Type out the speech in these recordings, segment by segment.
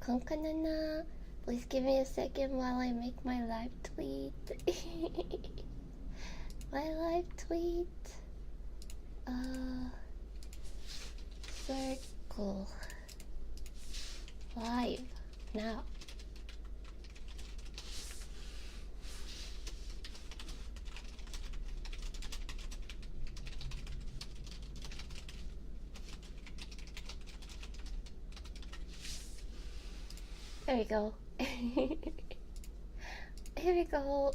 Kanna, please give me a second while I make my live tweet. My live tweet. Circle. Live. Now. There we go. Here we go.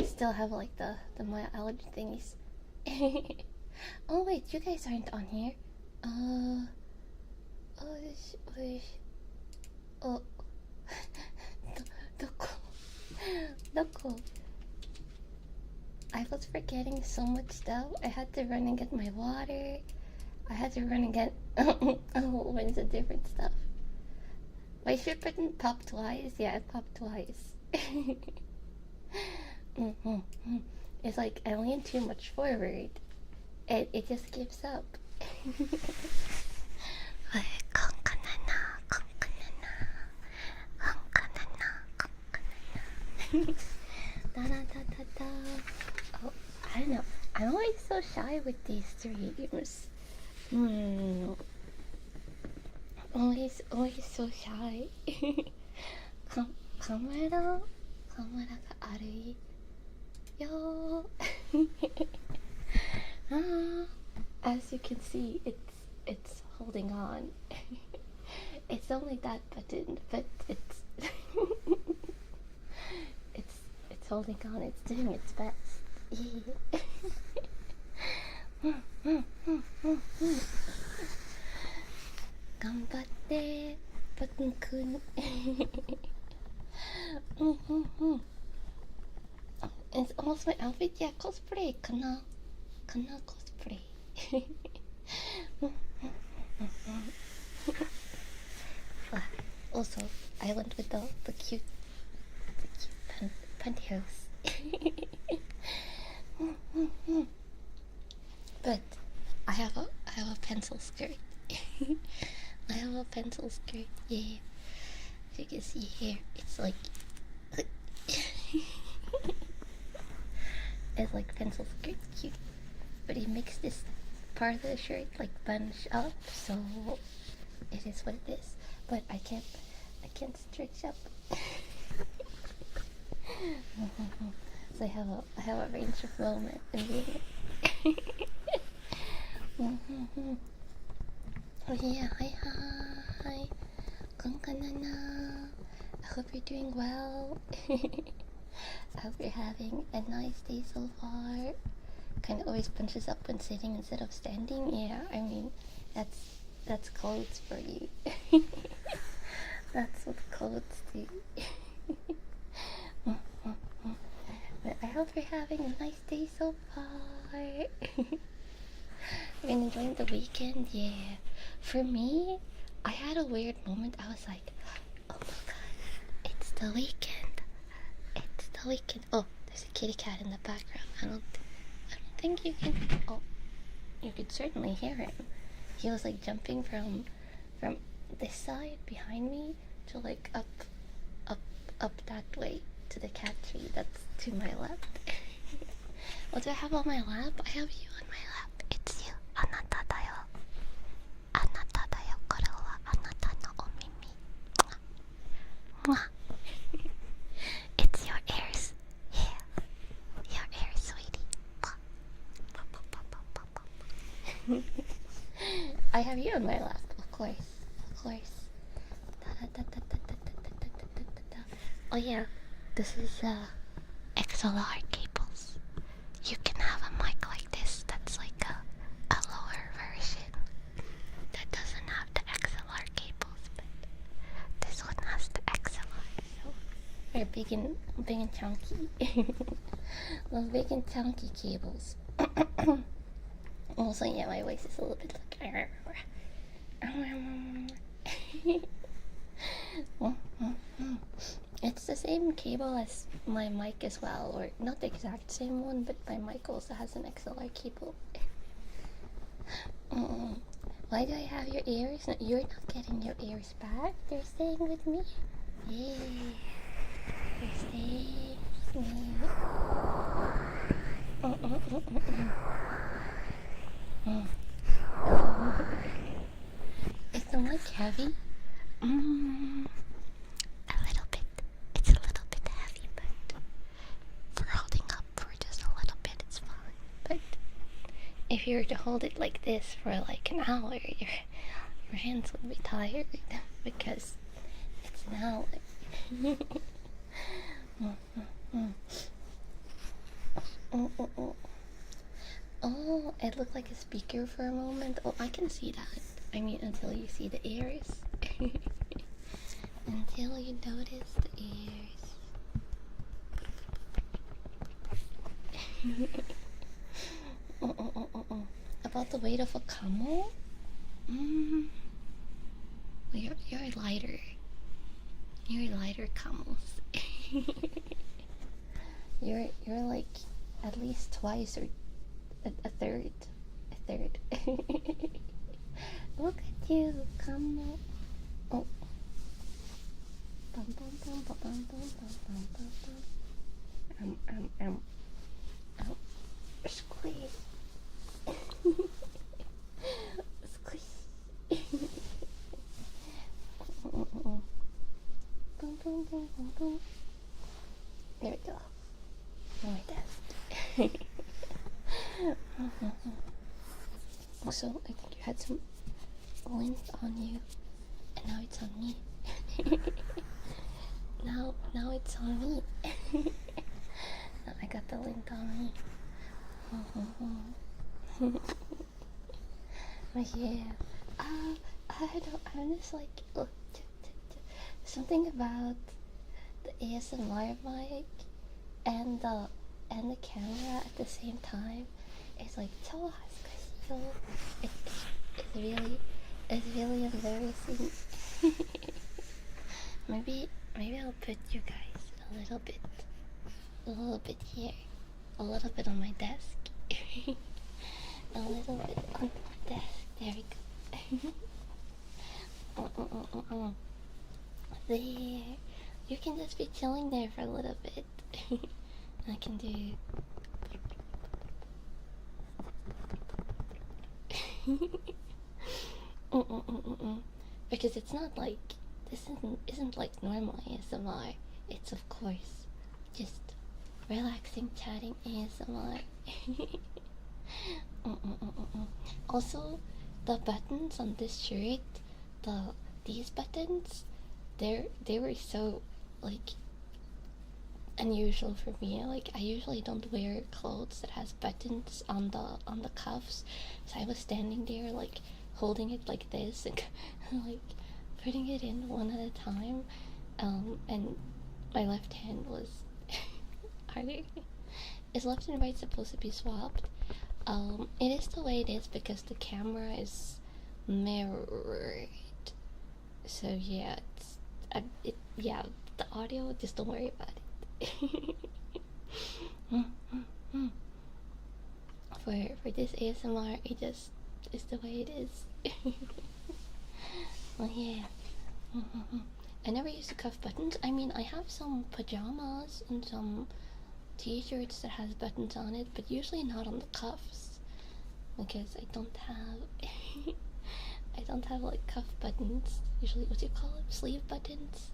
Still have like the my allergy thingies. Oh wait, you guys aren't on here. Oh. Doko. I was forgetting so much stuff. I had to run and get my water. I had to run and get a whole bunch of different stuff. My ship didn't pop twice. Yeah, it popped twice. It's like I lean too much forward. It just gives up. Oh, I don't know. I'm always so shy with these streams. Always so shy. カメラがあるよ。As you can see, it's holding on. It's only that button, but it's it's holding on. It's doing its best. 頑張ってバトンくん。It's almost my outfit. Yeah, cosplay. Kanna cosplay. Also, I went with the cute pantyhose. But I have a pencil skirt. I have a pencil skirt. Yeah, as you can see here, it's like it's like pencil skirt cute, but it makes this part of the shirt like bunch up, so it is what it is. But I can't stretch up. So I have a range of movement in doing it. Oh yeah, hi. Kanna. I hope you're doing well. I hope you're having a nice day so far. Kind of always punches up when sitting instead of standing. Yeah, I mean, that's clothes for you. That's what clothes do. But I hope you're having a nice day so far. I've been enjoying the weekend. Yeah, for me, I had a weird moment. I was like, oh my god, it's the weekend. It's the weekend. Oh, there's a kitty cat in the background. I don't think you can. Oh, you could certainly hear him. He was like jumping from this side behind me to like up that way to the cat tree that's to my left. What do I have on my lap? I have you on my lap. It's you. あなただよ。あなただよ。これはあなたのお耳。It's your ears. Yeah. Your ears, sweetie. I have you on my lap, of course. Oh yeah, this is XLR cables. You can have a mic like this that's like a lower version that doesn't have the XLR cables, but this one has the XLR. So they're big and chunky. Those big and chunky cables. Also, yeah, my voice is a little bit like. It's the same cable as my mic as well, or not the exact same one, but my mic also has an XLR cable. Why do I have your ears? No, you're not getting your ears back. They're staying with me. Yay. They're staying with me. Is the mic heavy? A little bit. It's a little bit heavy, but for holding up for just a little bit, it's fine. But if you were to hold it like this for like an hour, your hands would be tired because it's now like Oh, it looked like a speaker for a moment. Oh, I can see that. I mean, until you see the ears. Until you notice the ears. About the weight of a camel? You're lighter. You're lighter camels. You're like at least twice or a third. Look at you, camel. Oh. Squeeze. Squeeze. There we go. My desk. Also, I think you had some lint on you, and now it's on me. now it's on me. Now I got the lint on me. But yeah, I'm just like, look, something about the ASMR mic and the camera at the same time. It's like so it's really embarrassing. maybe I'll put you guys a little bit here, a little bit on my desk, a little bit on my desk. There we go. There. You can just be chilling there for a little bit. I can do. Because it's not like this isn't like normal ASMR. It's of course just relaxing, chatting ASMR. Also, the buttons on this shirt, these buttons, they were so like unusual for me. Like I usually don't wear clothes that has buttons on the cuffs, so I was standing there like holding it like this and like putting it in one at a time, and my left hand was harder. Is left and right supposed to be swapped? It is the way it is because the camera is mirrored. So yeah, yeah, the audio, just don't worry about it. For this ASMR, it just is the way it is. Well, yeah. I never used to cuff buttons. I mean, I have some pajamas and some t-shirts that has buttons on it, but usually not on the cuffs because I don't have like cuff buttons. Usually, what do you call it? Sleeve buttons.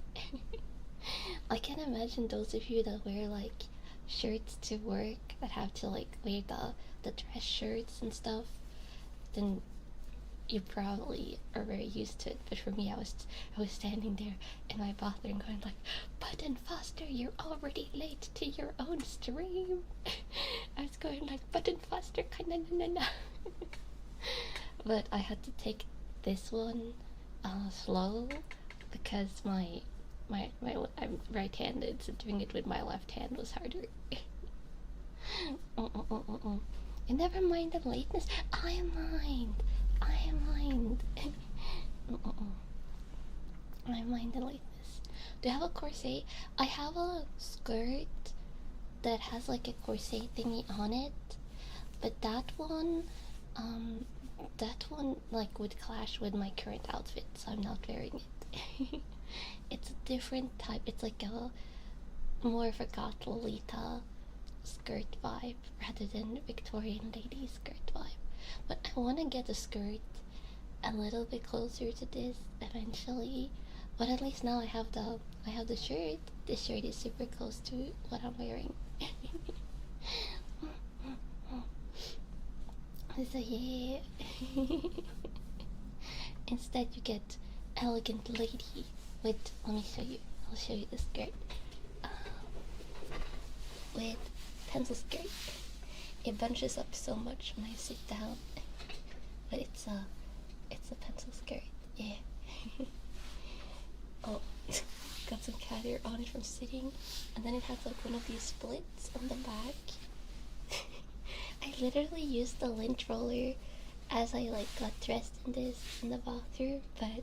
I can't imagine those of you that wear like shirts to work that have to like wear the dress shirts and stuff. Then you probably are very used to it. But for me, I was standing there in my bathroom going like, button faster, you're already late to your own stream. I was going like, button faster, kinda na. But I had to take this one slow because I'm right-handed, so doing it with my left hand was harder. And never mind the lateness. I mind. I mind the lateness. Do you have a corset? I have a skirt that has like a corset thingy on it, but that one that one like would clash with my current outfit, so I'm not wearing it. It's a different type. It's like a more of a goth Lolita skirt vibe rather than Victorian lady skirt vibe. But I want to get a skirt a little bit closer to this eventually. But at least now I have the shirt. This shirt is super close to what I'm wearing. So yeah. Instead you get elegant lady with, let me show you. I'll show you the skirt. With pencil skirt. It bunches up so much when I sit down. But it's a pencil skirt. Yeah. Oh, got some cat hair on it from sitting, and then it has like one of these splits on the back. I literally used the lint roller as I like got dressed in this in the bathroom, but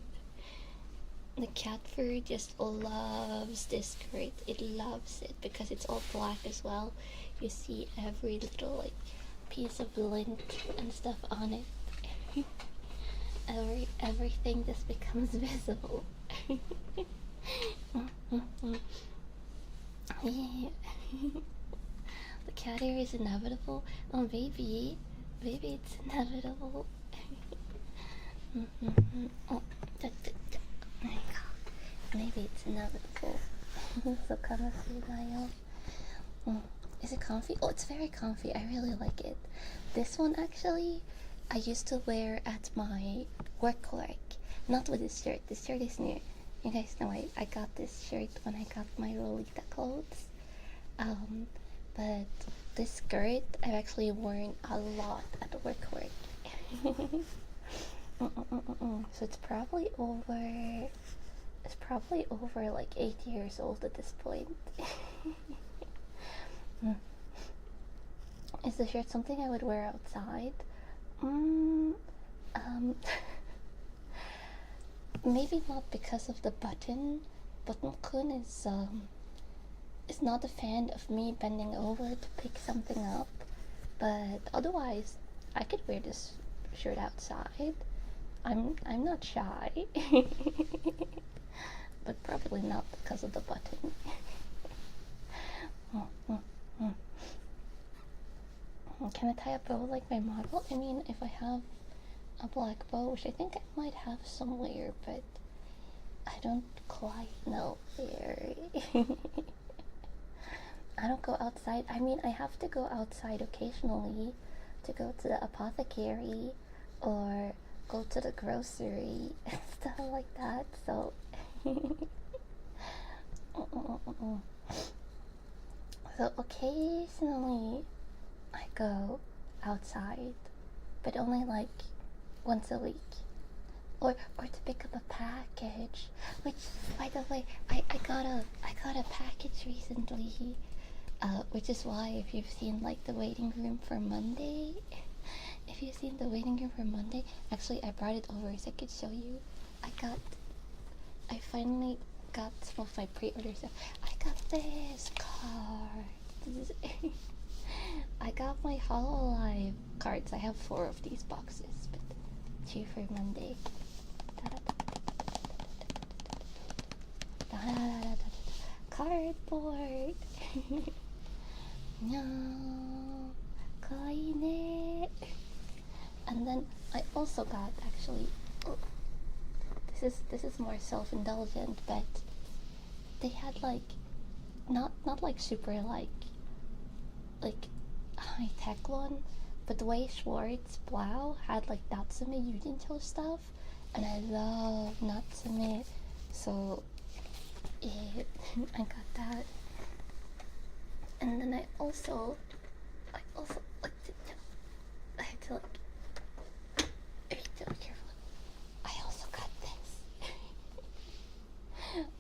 the cat fur just loves this skirt. It loves it because it's all black as well. You see every little like piece of lint and stuff on it. Everything just becomes visible. Yeah. The cat hair is inevitable. Oh baby, it's inevitable. Oh, there you go. Maybe it's inevitable. So comfy, Niall. Is it comfy? Oh, it's very comfy. I really like it. This one actually, I used to wear at my work. Not with this shirt. This shirt is new. You guys know I got this shirt when I got my Lolita clothes. But this skirt I've actually worn a lot at work. So it's probably over like 8 years old at this point. Is the shirt something I would wear outside? Maybe not because of the button. Button-kun is not a fan of me bending over to pick something up, but otherwise I could wear this shirt outside. I'm not shy. But probably not because of the button. Can I tie a bow like my model? I mean, if I have a black bow, which I think I might have somewhere, but I don't quite know where. I don't go outside. I mean, I have to go outside occasionally to go to the apothecary or go to the grocery and stuff like that, so so occasionally I go outside, but only like once a week, or to pick up a package. Which, by the way, I got a package recently. Which is why if you've seen like the waiting room for Monday, actually I brought it over so I could show you. I finally got some of my pre-order stuff. I got this card. I got my Hololive cards. I have 4 of these boxes, but 2 for Monday. Cardboard. No, kawaii ne. And then I also got, actually, this is more self-indulgent, but they had like not like super like high tech one, but the way Schwartz Blau had like Natsume Yujincho stuff, and I love Natsume, so yeah, I got that. And then I also like I had to like be really careful.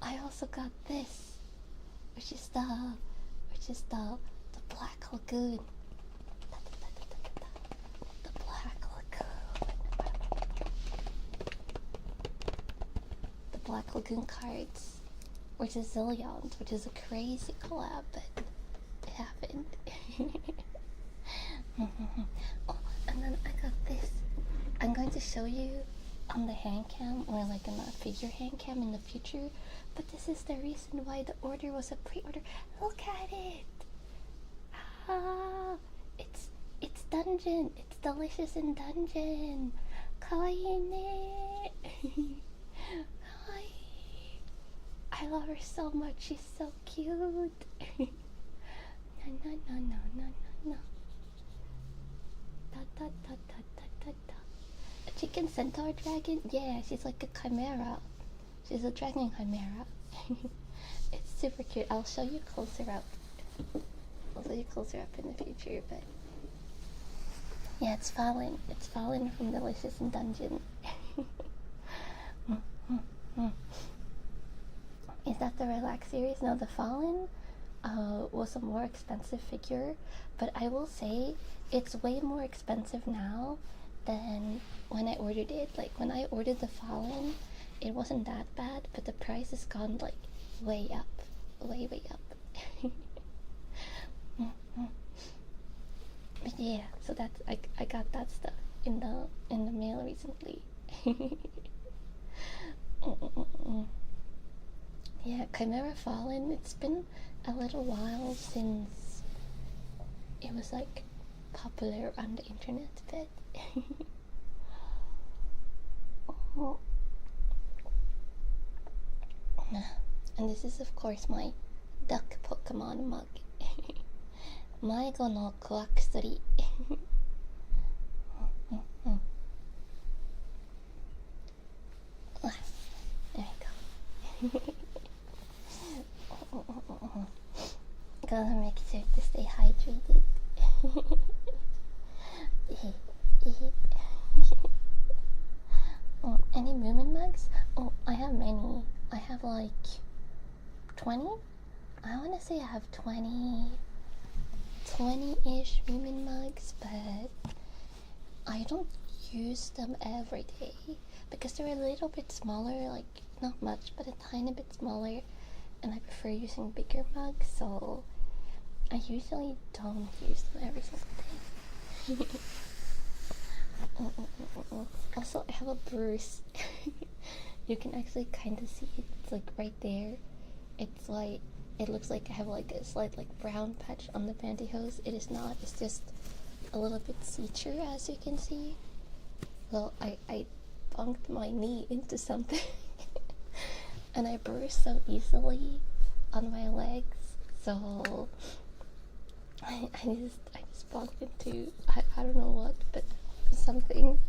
I also got this, which is the Black Lagoon. The Black Lagoon. The Black Lagoon cards, which is Zillions, which is a crazy collab, but it happened. Oh, and then I got this. I'm show you on the hand cam or like in a figure hand cam in the future, but this is the reason why the order was a pre-order. Look at it! Ah, it's dungeon. It's delicious in dungeon. Kawaii ne. Kawaii. I love her so much. She's so cute. No. A chicken centaur dragon? Yeah, she's like a chimera. She's a dragon chimera. It's super cute. I'll show you closer up. I'll show you closer up in the future, but yeah, it's fallen. It's fallen from Delicious in Dungeon. Is that the Relax series? No, the Fallen was a more expensive figure, but I will say it's way more expensive now than when I ordered it. Like when I ordered the Fallen, it wasn't that bad, but the price has gone like way up, way up. But yeah, so that's I got that stuff in the mail recently. Yeah, Chimera Fallen, it's been a little while since it was like popular on the internet, but and this is of course my duck Pokemon mug. 迷子の小薬. There we go. Gotta make sure to stay hydrated. Oh, any Moomin mugs? Oh, I have many. I have like 20? I want to say I have 20-ish Moomin mugs, but I don't use them every day because they're a little bit smaller, like not much, but a tiny bit smaller, and I prefer using bigger mugs, so I usually don't use them every single day. Also, I have a bruise. You can actually kind of see it. It's like right there. It's like, it looks like I have like a slight like brown patch on the pantyhose. It is not. It's just a little bit see-through, as you can see. Well, I bumped my knee into something and I bruised so easily on my legs, so I just bumped into I don't know what, but something.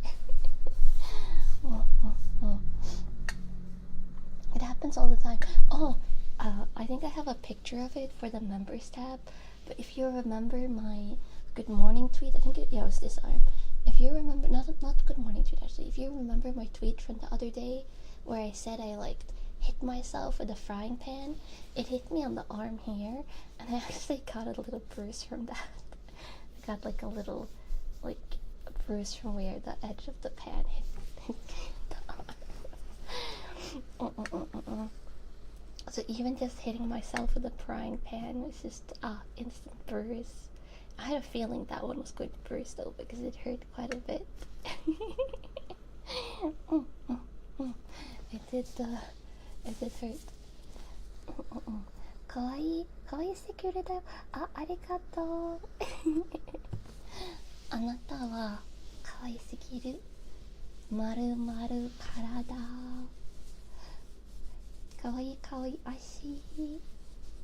It happens all the time. Oh, I think I have a picture of it for the members tab, but if you remember my good morning tweet, I think it was this arm. If you remember, not good morning tweet actually, if you remember my tweet from the other day where I said I like hit myself with a frying pan, it hit me on the arm here, and I actually got a little bruise from that. I got like a little like a bruise from where the edge of the pan hit the arm. So even just hitting myself with a frying pan was just instant bruise. I had a feeling that one was going to bruise though, because it hurt quite a bit. It did hurt. かわいいしてくれたよ。ありがとう。あなたはかわいすぎる。まるまる体。かわいい足。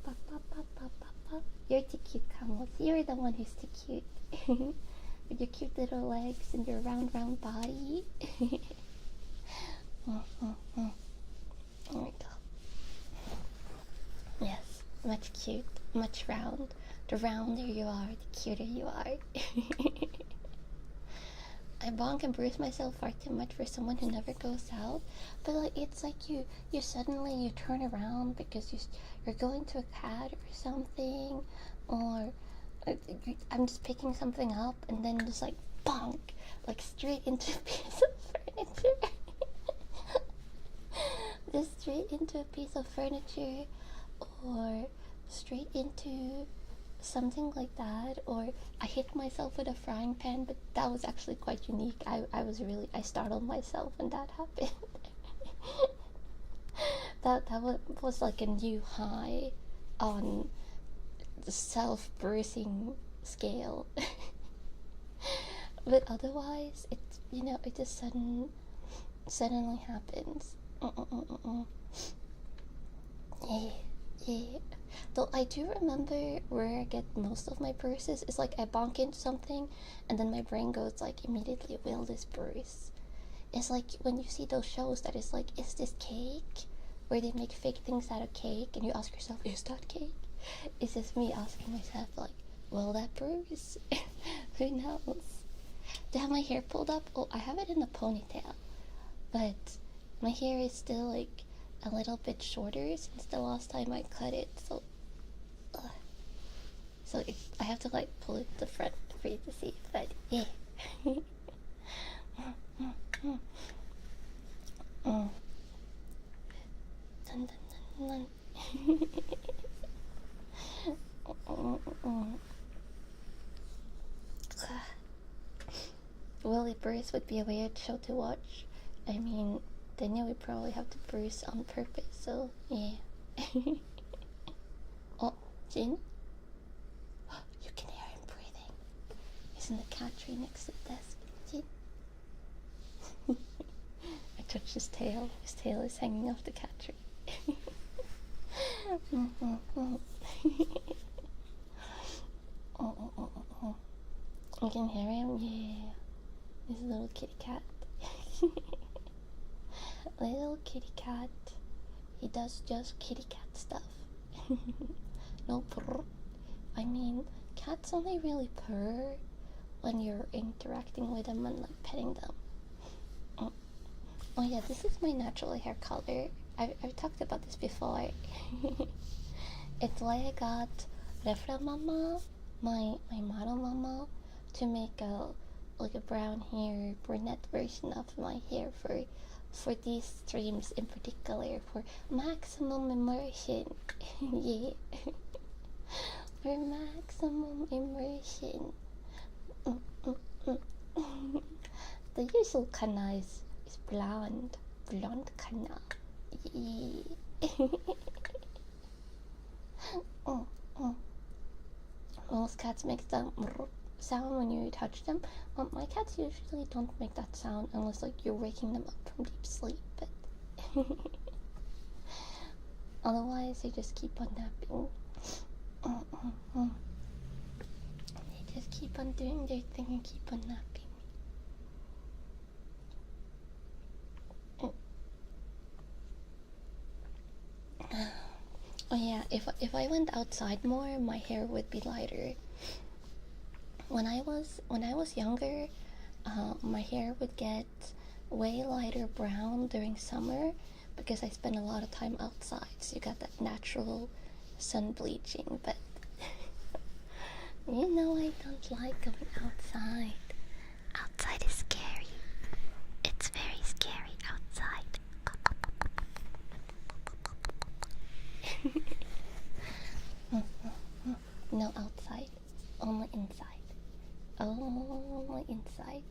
パパパパパパ。You're too cute, Kamos. You're the one who's too cute. With your cute little legs and your round body. There we go. Yes, much cute, much round. The rounder you are, the cuter you are. I bonk and bruise myself far too much for someone who never goes out, but like it's like you suddenly turn around because you're going to a cat or something, or I'm just picking something up and then just like bonk, like straight into a piece of furniture. Just straight into a piece of furniture, or straight into something like that. Or I hit myself with a frying pan, but that was actually quite unique. I startled myself when that happened. that was like a new high on the self-bruising scale. But otherwise, it's, it just suddenly happens. Yeah, yeah. Though I do remember where I get most of my bruises. It's like I bonk into something, and then my brain goes like immediately, will this bruise? It's like when you see those shows that is like, is this cake? Where they make fake things out of cake, and you ask yourself, is that cake? It's just me asking myself like, will that bruise? Who knows? Do I have my hair pulled up? Oh, I have it in a ponytail, but my hair is still like a little bit shorter since the last time I cut it, so I have to like pull it to the front for you to see, but yeah. Dun, dun, dun. Willy Bruce would be a weird show to watch. I mean, then you would probably have to bruise on purpose, so yeah. Oh, Jin? You can hear him breathing. He's in the cat tree next to the desk. Jin? I touched his tail. His tail is hanging off the cat tree. You can hear him? Yeah. He's a little kitty cat. Little kitty cat. He does just kitty cat stuff. No purr. I mean, cats only really purr when you're interacting with them and like petting them. Oh yeah, this is my natural hair color. I've talked about this before. It's why I got Refra Mama, my model mama, to make a brown hair brunette version of my hair for these streams in particular, for maximum immersion. Yeah. For maximum immersion. The usual Kanna is blonde Kanna. Yeah. Most cats make that sound when you touch them. My cats usually don't make that sound unless like you're waking them up from deep sleep, but otherwise they just keep on napping. They just keep on doing their thing and keep on napping. Oh yeah, if I went outside more, my hair would be lighter. When I was younger, my hair would get way lighter brown during summer because I spent a lot of time outside, so you got that natural sun bleaching. But I don't like going outside. Outside is scary. It's very scary outside. No outside, only inside. Only inside.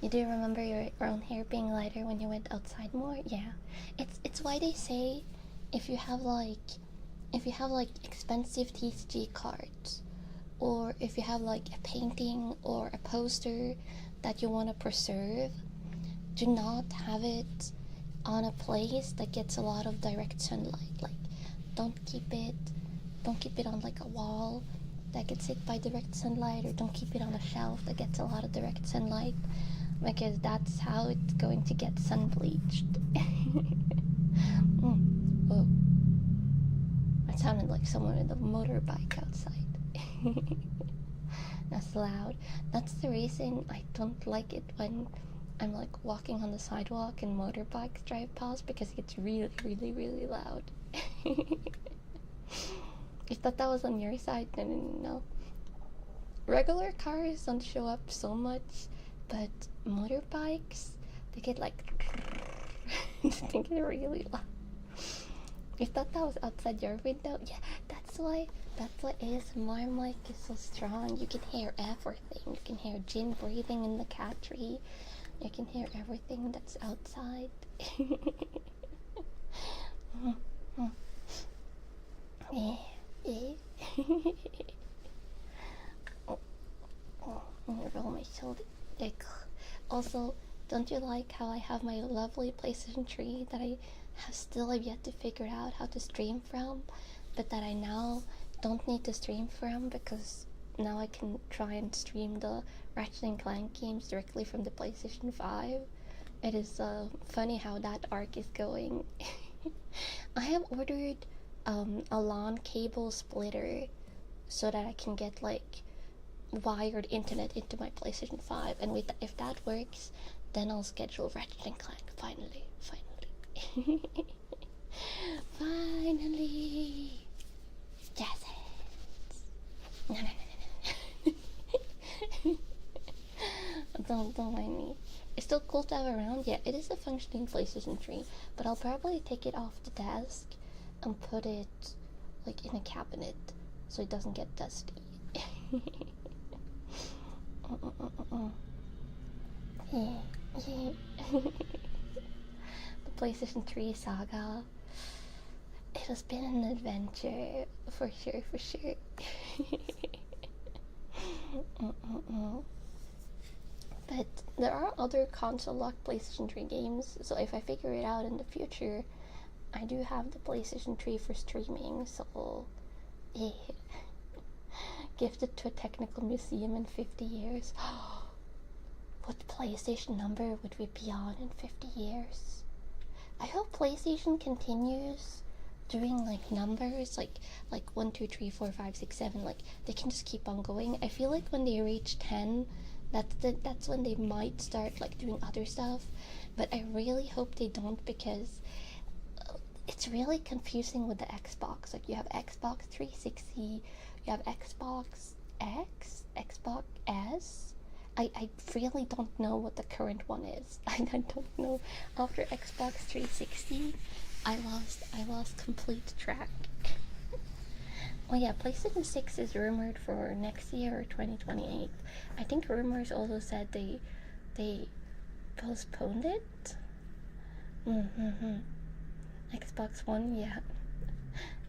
You do remember your own hair being lighter when you went outside more? Yeah. It's why they say if you have like expensive TCG cards, or if you have like a painting or a poster that you want to preserve, do not have it on a place that gets a lot of direct sunlight. Like, don't keep it on like a wall that gets hit by direct sunlight, or don't keep it on a shelf that gets a lot of direct sunlight, because that's how it's going to get sun bleached. Oh, that sounded like someone with a motorbike outside. That's loud. That's the reason I don't like it when I'm like walking on the sidewalk and motorbikes drive past, because it gets really, really, really loud. You thought that was on your side? No. Regular cars don't show up so much, but motorbikes, they get like they get really loud. You thought that was outside your window? Yeah, that's that's why ASMR mic is so strong. You can hear everything. You can hear Jin breathing in the cat tree. You can hear everything that's outside. I'm gonna roll my shoulder. Also, don't you like how I have my lovely PlayStation 3 that I have yet to figure out how to stream from, but that I now don't need to stream from because now I can try and stream the Ratchet and Clank games directly from the PlayStation 5. It is funny how that arc is going. I have ordered a LAN cable splitter so that I can get like wired internet into my PlayStation 5, and if that works, then I'll schedule Ratchet and Clank finally. Finally! Yes! No. Don't mind me. It's still cool to have around. Yeah, it is a functioning PlayStation 3, but I'll probably take it off the desk and put it like in a cabinet so it doesn't get dusty. Yeah. The PlayStation 3 saga. It has been an adventure, for sure. But there are other console-locked PlayStation 3 games, so if I figure it out in the future, I do have the PlayStation 3 for streaming, so yeah. Gifted to a technical museum in 50 years. What PlayStation number would we be on in 50 years? I hope PlayStation continues doing like numbers like 1, 2, 3, 4, 5, 6, 7. Like they can just keep on going. I feel like when they reach 10, that's when they might start like doing other stuff. But I really hope they don't, because it's really confusing with the Xbox. Like you have Xbox 360, you have Xbox X, Xbox S. I really don't know what the current one is. I don't know. After Xbox 360, I lost complete track. Oh yeah, PlayStation 6 is rumored for next year or 2028. I think rumors also said they postponed it. Xbox One, yeah.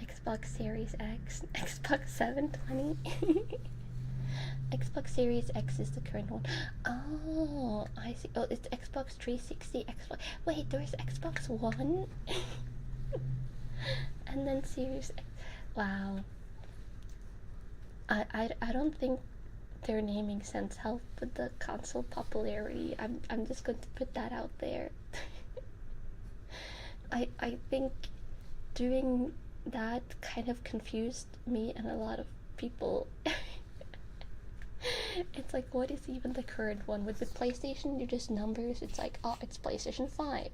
Xbox Series X, Xbox 720. Xbox Series X is the current one. Oh, I see. Oh, it's Xbox 360. Wait, there's Xbox One, and then Series X. Wow. I don't think their naming sense helped with the console popularity. I'm just going to put that out there. I think doing that kind of confused me and a lot of people. It's like, what is even the current one? With PlayStation, you're just numbers. It's like, oh, it's PlayStation 5,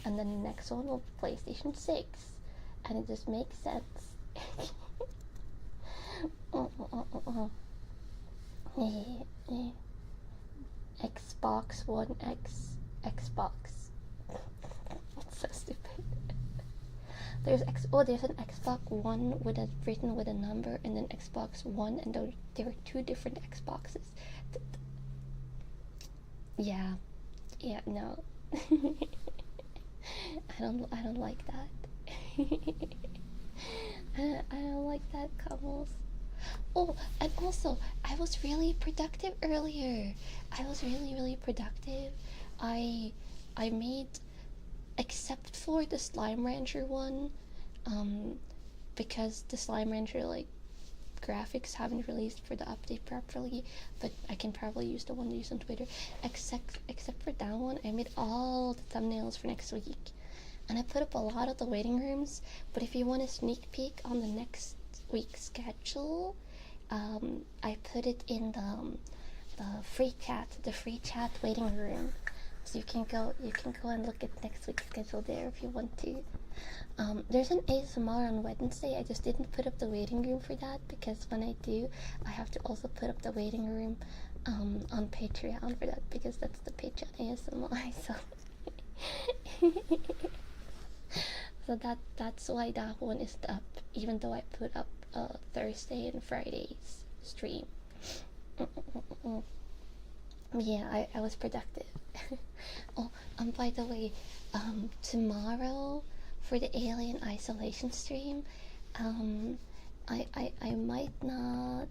and then the next one will be PlayStation 6, and it just makes sense. Xbox One X, Xbox. It's so stupid. There's an Xbox One written with a number, and then Xbox One, and there are two different Xboxes. Yeah, no. I don't like that. I don't like that, Kamals. Oh, and also, I was really productive earlier. I was really productive. I made, except for the Slime Rancher one, because the Slime Rancher like graphics haven't released for the update properly, but I can probably use the one used on Twitter. Except for that one, I made all the thumbnails for next week, and I put up a lot of the waiting rooms. But if you want a sneak peek on the next week's schedule, I put it in the free chat waiting room. So you can go and look at next week's schedule there if you want to. There's an ASMR on Wednesday. I just didn't put up the waiting room for that, because when I do, I have to also put up the waiting room on Patreon for that, because that's the Patreon ASMR. So that's why that one is up, even though I put up Thursday and Friday's stream. Yeah, I was productive. Oh, by the way, tomorrow for the Alien Isolation stream, I might not,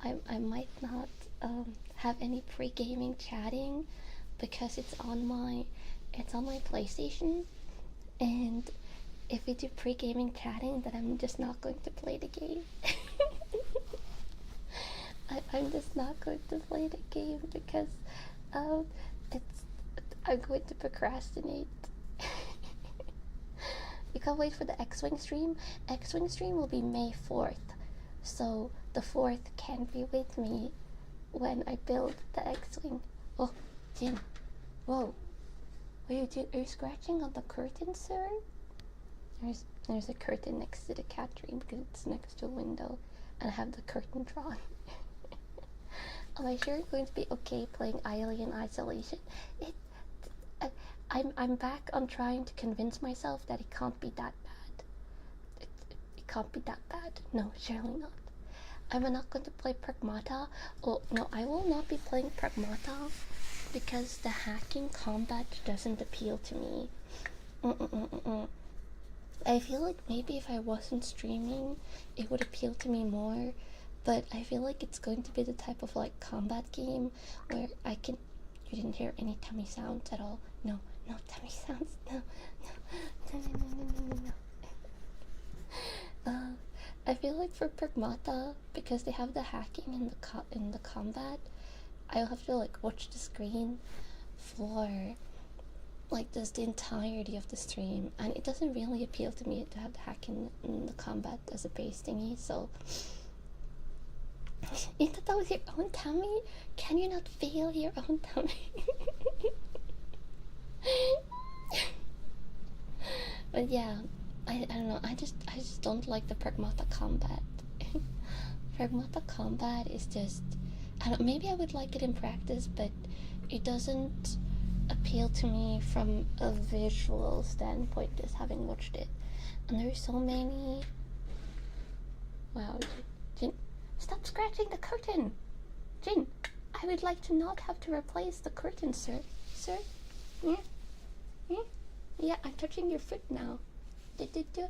I might not have any pre-gaming chatting because it's on my PlayStation, and if we do pre-gaming chatting, then I'm just not going to play the game. I'm just not going to play the game because I'm going to procrastinate. You can't wait for the X-Wing stream. X-Wing stream will be May 4th, so the 4th can be with me when I build the X-Wing. Oh, Jin. Whoa. What are you doing? Are you scratching on the curtain, sir? There's a curtain next to the cat dream because it's next to a window, and I have the curtain drawn. Am I sure it's going to be okay playing Alien Isolation? I'm back on trying to convince myself that it can't be that bad. It can't be that bad. No, surely not. I'm not going to play Pragmata. Oh no, I will not be playing Pragmata because the hacking combat doesn't appeal to me. I feel like maybe if I wasn't streaming, it would appeal to me more. But I feel like it's going to be the type of like combat game where I can. You didn't hear any tummy sounds at all. No tummy sounds. No. I feel like for Pragmata, because they have the hacking in the combat, I'll have to like watch the screen for like just the entirety of the stream, and it doesn't really appeal to me to have the hacking in the combat as a base thingy. So. You thought that was your own tummy? Can you not feel your own tummy? But yeah, I don't know. I just don't like the Pragmata combat. Pragmata combat is just, I don't. Maybe I would like it in practice, but it doesn't appeal to me from a visual standpoint. Just having watched it, and there's so many. Wow. Stop scratching the curtain! Jin, I would like to not have to replace the curtain, sir. Sir? Yeah? Yeah? Yeah, I'm touching your foot now. Did you?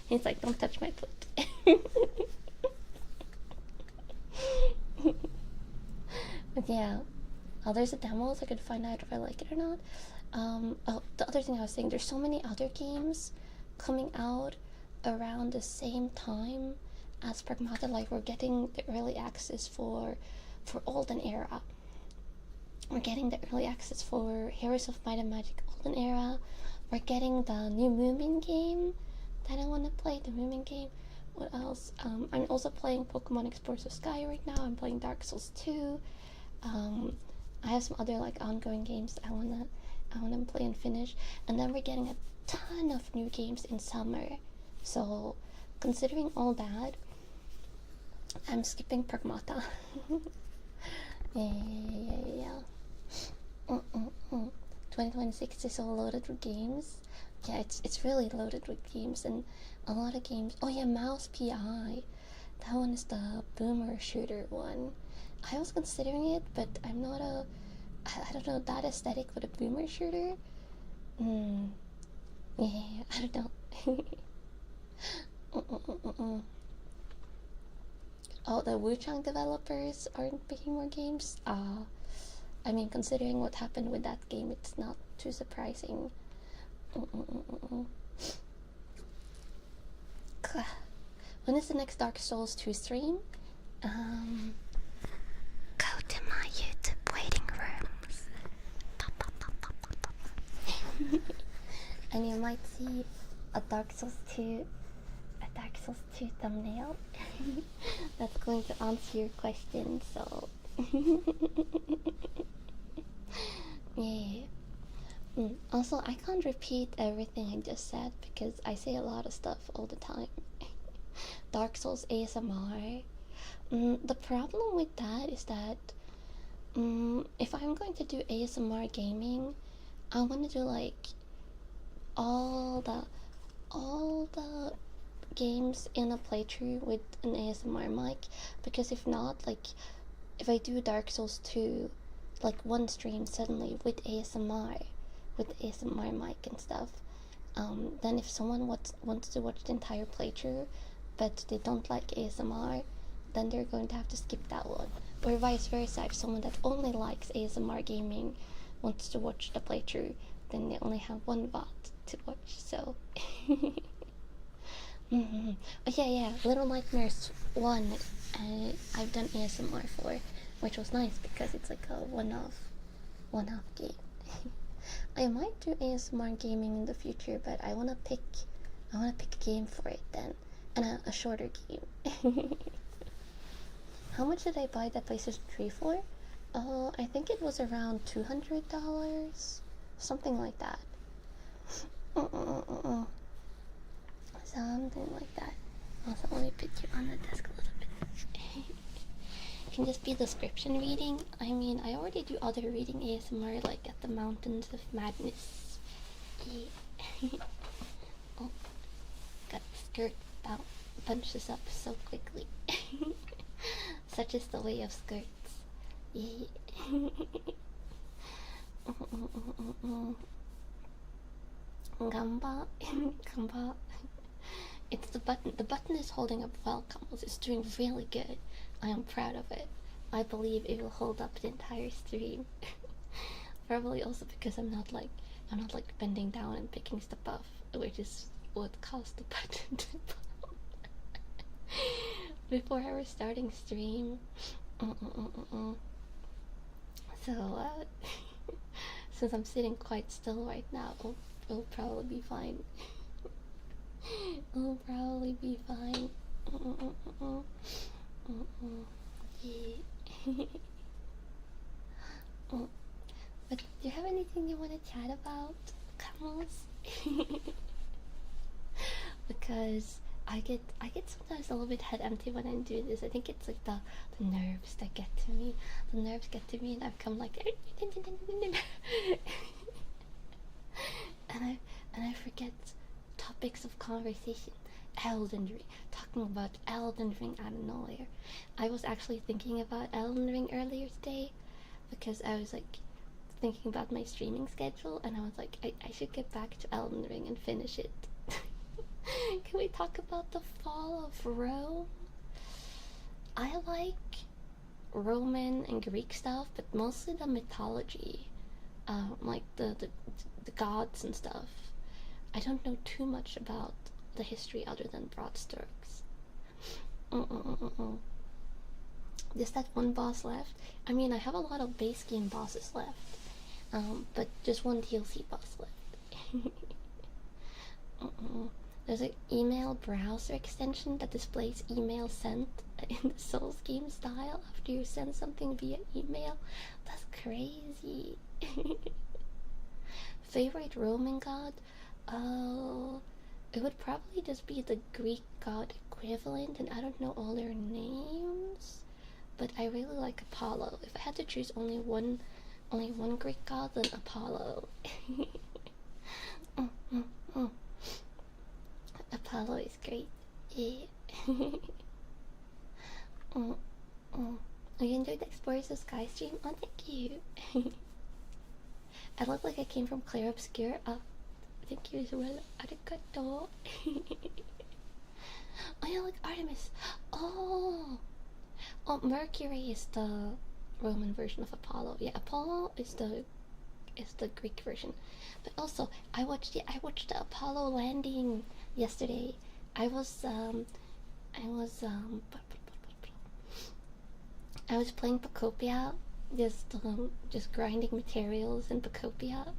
He's like, don't touch my foot. But yeah. Oh, there's a demo, so I could find out if I like it or not. Oh, the other thing I was saying, there's so many other games coming out around the same time as Pragmata. Like, we're getting the early access for Olden Era. We're getting the early access for Heroes of Might and Magic Olden Era. We're getting the new Moomin game that I want to play, the Moomin game. What else? I'm also playing Pokemon Explorers of Sky right now. I'm playing Dark Souls 2. I have some other like ongoing games that I wanna play and finish. And then we're getting a ton of new games in summer. So considering all that, I'm skipping Pragmata. Yeah. 2026 is all loaded with games. Yeah, it's really loaded with games, and a lot of games. Oh yeah, Mouse PI. That one is the boomer shooter one. I was considering it, but I'm not a. I don't know, that aesthetic with a boomer shooter. Yeah, I don't know. Oh, the Wuchang developers aren't making more games. I mean, considering what happened with that game, it's not too surprising. When is the next Dark Souls 2 stream? Go to my YouTube waiting rooms. And you might see a Dark Souls 2 thumbnail that's going to answer your question, so yeah. Also, I can't repeat everything I just said because I say a lot of stuff all the time. Dark Souls ASMR. The problem with that is that if I'm going to do ASMR gaming, I want to do like all the games in a playthrough with an ASMR mic, because if not, like if I do Dark Souls 2 like one stream suddenly with ASMR mic and stuff, then if someone wants to watch the entire playthrough but they don't like ASMR, then they're going to have to skip that one. Or vice versa, if someone that only likes ASMR gaming wants to watch the playthrough, then they only have one VOD to watch. So oh yeah, Little Nightmares 1 I've done ASMR for, which was nice because it's like a one-off game. I might do ASMR gaming in the future, but I wanna pick a game for it then, and a shorter game. How much did I buy that PlayStation 3 for? I think it was around $200, something like that. Something like that. Also, let me put you on the desk a little bit. Can this be description reading? I mean, I already do other reading ASMR, like at the Mountains of Madness. Oh, got the skirt bunches up so quickly. Such is the way of skirts. Gamba. It's the button. The button is holding up well, Camels. It's doing really good. I am proud of it. I believe it will hold up the entire stream. Probably also because I'm not like bending down and picking stuff up, which is what caused the button to fall. Before I was starting stream. So since I'm sitting quite still right now, it'll probably be fine. It'll probably be fine. Yeah. But do you have anything you want to chat about, Camels? Because I get sometimes a little bit head empty when I do this. I think it's like the nerves that get to me. The nerves get to me, and I've come like and I forget topics of conversation. Elden Ring, talking about Elden Ring out of nowhere. I was actually thinking about Elden Ring earlier today because I was like thinking about my streaming schedule, and I was like, I should get back to Elden Ring and finish it. Can we talk about the fall of Rome? I like Roman and Greek stuff, but mostly the mythology, like the gods and stuff. I don't know too much about the history other than broad strokes. There's that one boss left. I mean, I have a lot of base game bosses left, but just one DLC boss left. There's an email browser extension that displays email sent in the Souls game style after you send something via email. That's crazy. Favorite Roman god? Oh, it would probably just be the Greek god equivalent, and I don't know all their names, but I really like Apollo. If I had to choose only one Greek god, then Apollo. Apollo is great. Yeah. You enjoyed the Explorers of Sky stream? Oh, thank you. I look like I came from Clear Obscure. Thank you as well. Arigato. Oh yeah, like Artemis. Oh, Mercury is the Roman version of Apollo. Yeah, Apollo is the Greek version. But also, I watched the Apollo landing yesterday. I was playing Pacopia, just grinding materials in Pacopia.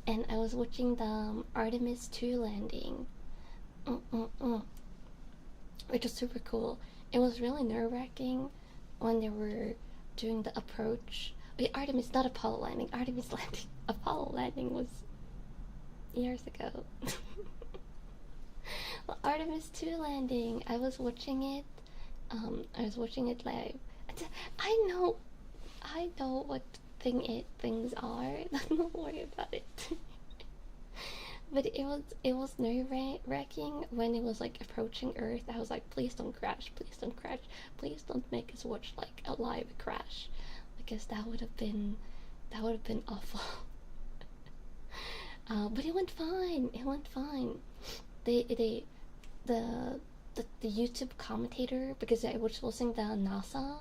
And I was watching the Artemis 2 landing, which was super cool. It was really nerve-wracking when they were doing the approach. Wait, Artemis, not Apollo landing. Artemis landing. Apollo landing was years ago. Well, Artemis 2 landing. I was watching it. I was watching it live. I know what things are. Don't worry about it. But it was nerve-wracking when it was like approaching Earth. I was like, please don't crash, please don't crash, please don't make us watch like a live crash, because that would have been awful. But it went fine. It went fine. They the YouTube commentator, because I was watching the NASA.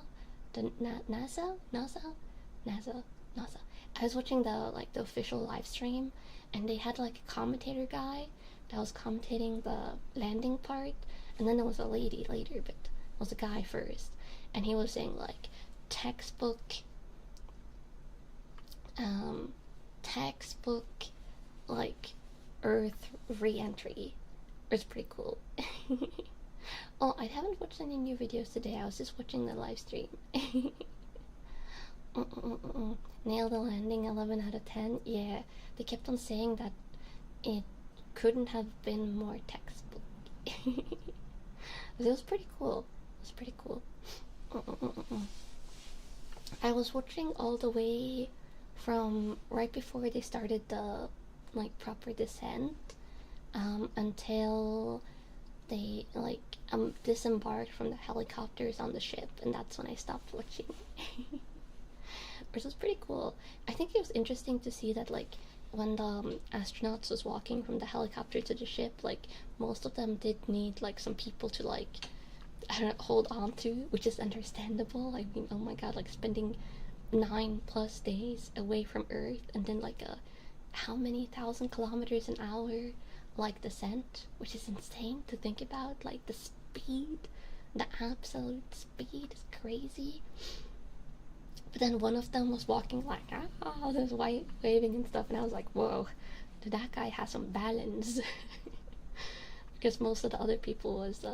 I was watching the official live stream, and they had like a commentator guy that was commentating the landing part, and then there was a lady later, but it was a guy first, and he was saying like textbook, textbook, like Earth re-entry. It's pretty cool. Oh, I haven't watched any new videos today. I was just watching the live stream. Nailed the landing, 11 out of 10. Yeah, they kept on saying that it couldn't have been more textbook. But it was pretty cool. It was pretty cool. I was watching all the way from right before they started the like proper descent, until they like disembarked from the helicopters on the ship, and that's when I stopped watching. Which was pretty cool. I think it was interesting to see that like when the astronauts was walking from the helicopter to the ship, like most of them did need like some people to like, I don't know, hold on to, which is understandable. I mean, oh my god, like spending 9+ days away from Earth, and then like how many thousand kilometers an hour like descent, which is insane to think about. Like the speed, the absolute speed is crazy. But then one of them was walking like, there's white waving and stuff, and I was like, whoa, that guy has some balance. Because most of the other people was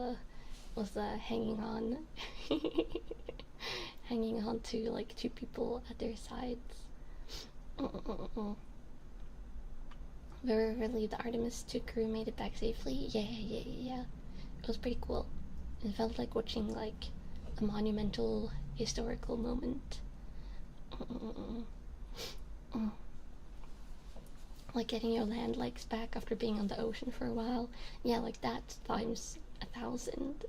hanging on, hanging on to like 2 people at their sides. Very relieved the Artemis 2 crew made it back safely. Yeah. It was pretty cool. It felt like watching like a monumental historical moment. Like getting your land legs back after being on the ocean for a while. Yeah, like that times 1,000.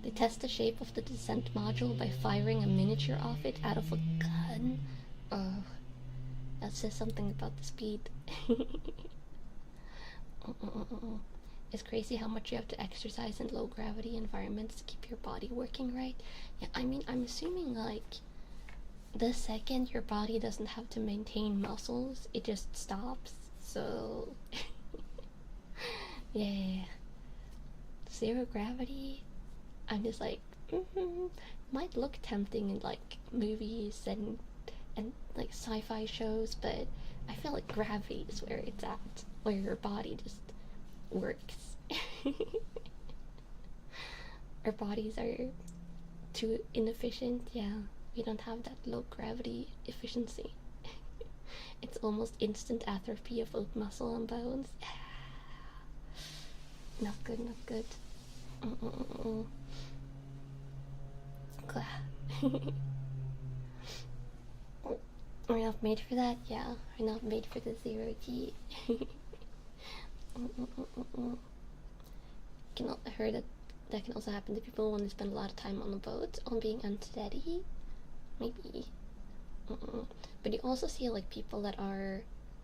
They test the shape of the descent module by firing a miniature of it out of a gun. Oh, that says something about the speed. It's crazy how much you have to exercise in low gravity environments to keep your body working right. Yeah, I mean, I'm assuming like the second your body doesn't have to maintain muscles, it just stops. So yeah, zero gravity. I'm just like, might look tempting in like movies and like sci-fi shows, but I feel like gravity is where it's at, where your body just works. Our bodies are too inefficient. Yeah, we don't have that low gravity efficiency. It's almost instant atrophy of both muscle and bones. Not good, not good. We're not made for that. Yeah, we're not made for the 0G. I heard that can also happen to people when they spend a lot of time on the boat, on being unsteady. Maybe. But you also see like people that are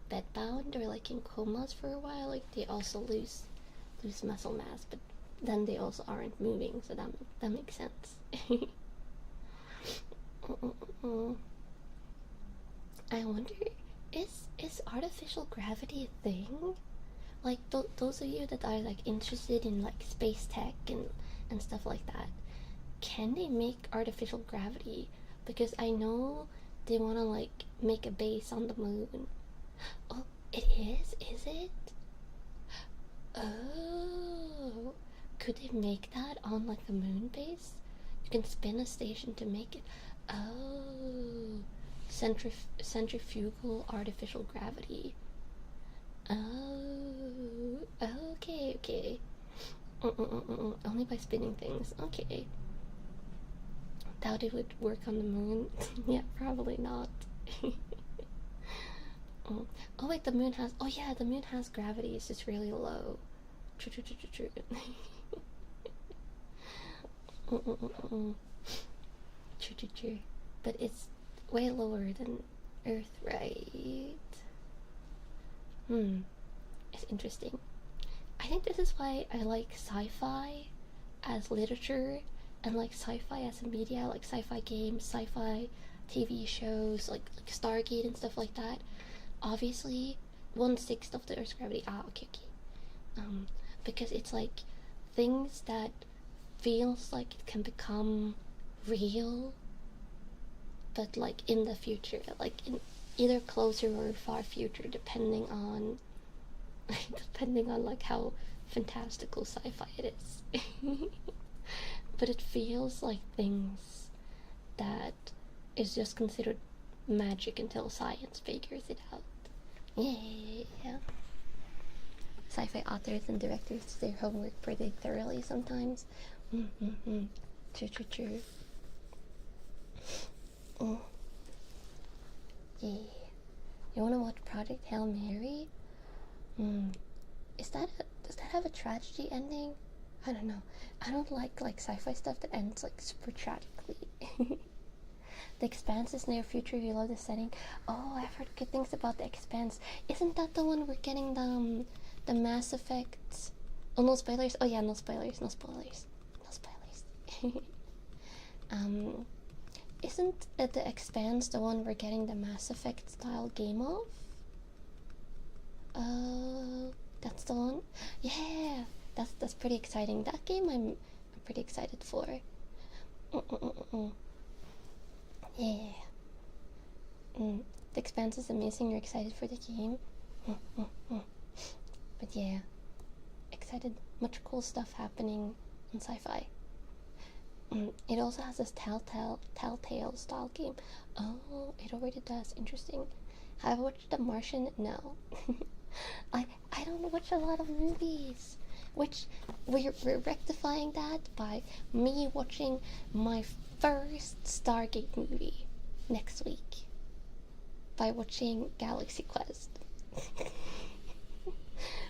bedbound or like in comas for a while, like they also lose muscle mass, but then they also aren't moving, so that makes sense. I wonder, is artificial gravity a thing? Like those of you that are like interested in like space tech and stuff like that, can they make artificial gravity? Because I know they want to like make a base on the moon. Oh, it is it? Oh, could they make that on like the moon base? You can spin a station to make it. Oh, centrifugal artificial gravity. Oh, okay. Only by spinning things. Okay. Doubt it would work on the moon. Yeah, probably not. Mm. Oh wait, the moon has. Oh yeah, the moon has gravity. It's just really low. True, true, true, true, true. True, true, true. But it's way lower than Earth, right? It's interesting. I think this is why I like sci-fi as literature and like sci-fi as a media, like sci-fi games, sci-fi TV shows, like Stargate and stuff like that. Obviously, 1/6 of the Earth's gravity. Ah, okay, okay. Because it's like things that feels like it can become real, but like in the future, like in either closer or far future, depending on depending on like how fantastical sci-fi it is. But it feels like things that is just considered magic until science figures it out. Yeah. Sci-fi authors and directors do their homework pretty thoroughly sometimes. True, true, true. Yeah. You wanna watch Project Hail Mary? Does that have a tragedy ending? I don't know. I don't like sci-fi stuff that ends like super tragically. The Expanse is near future. You love the setting. Oh, I've heard good things about The Expanse. Isn't that the one we're getting the Mass Effect? Oh, no spoilers. Oh yeah, no spoilers. No spoilers. No spoilers. Isn't The Expanse the one we're getting the Mass Effect style game of? That's the one. Yeah, that's pretty exciting. That game I'm pretty excited for. Yeah. The Expanse is amazing. You're excited for the game. But yeah, excited. Much cool stuff happening in sci-fi. It also has this Telltale style game. Oh, it already does. Interesting. Have I watched The Martian? No. I don't watch a lot of movies. Which we're rectifying that by me watching my first Stargate movie next week. By watching Galaxy Quest.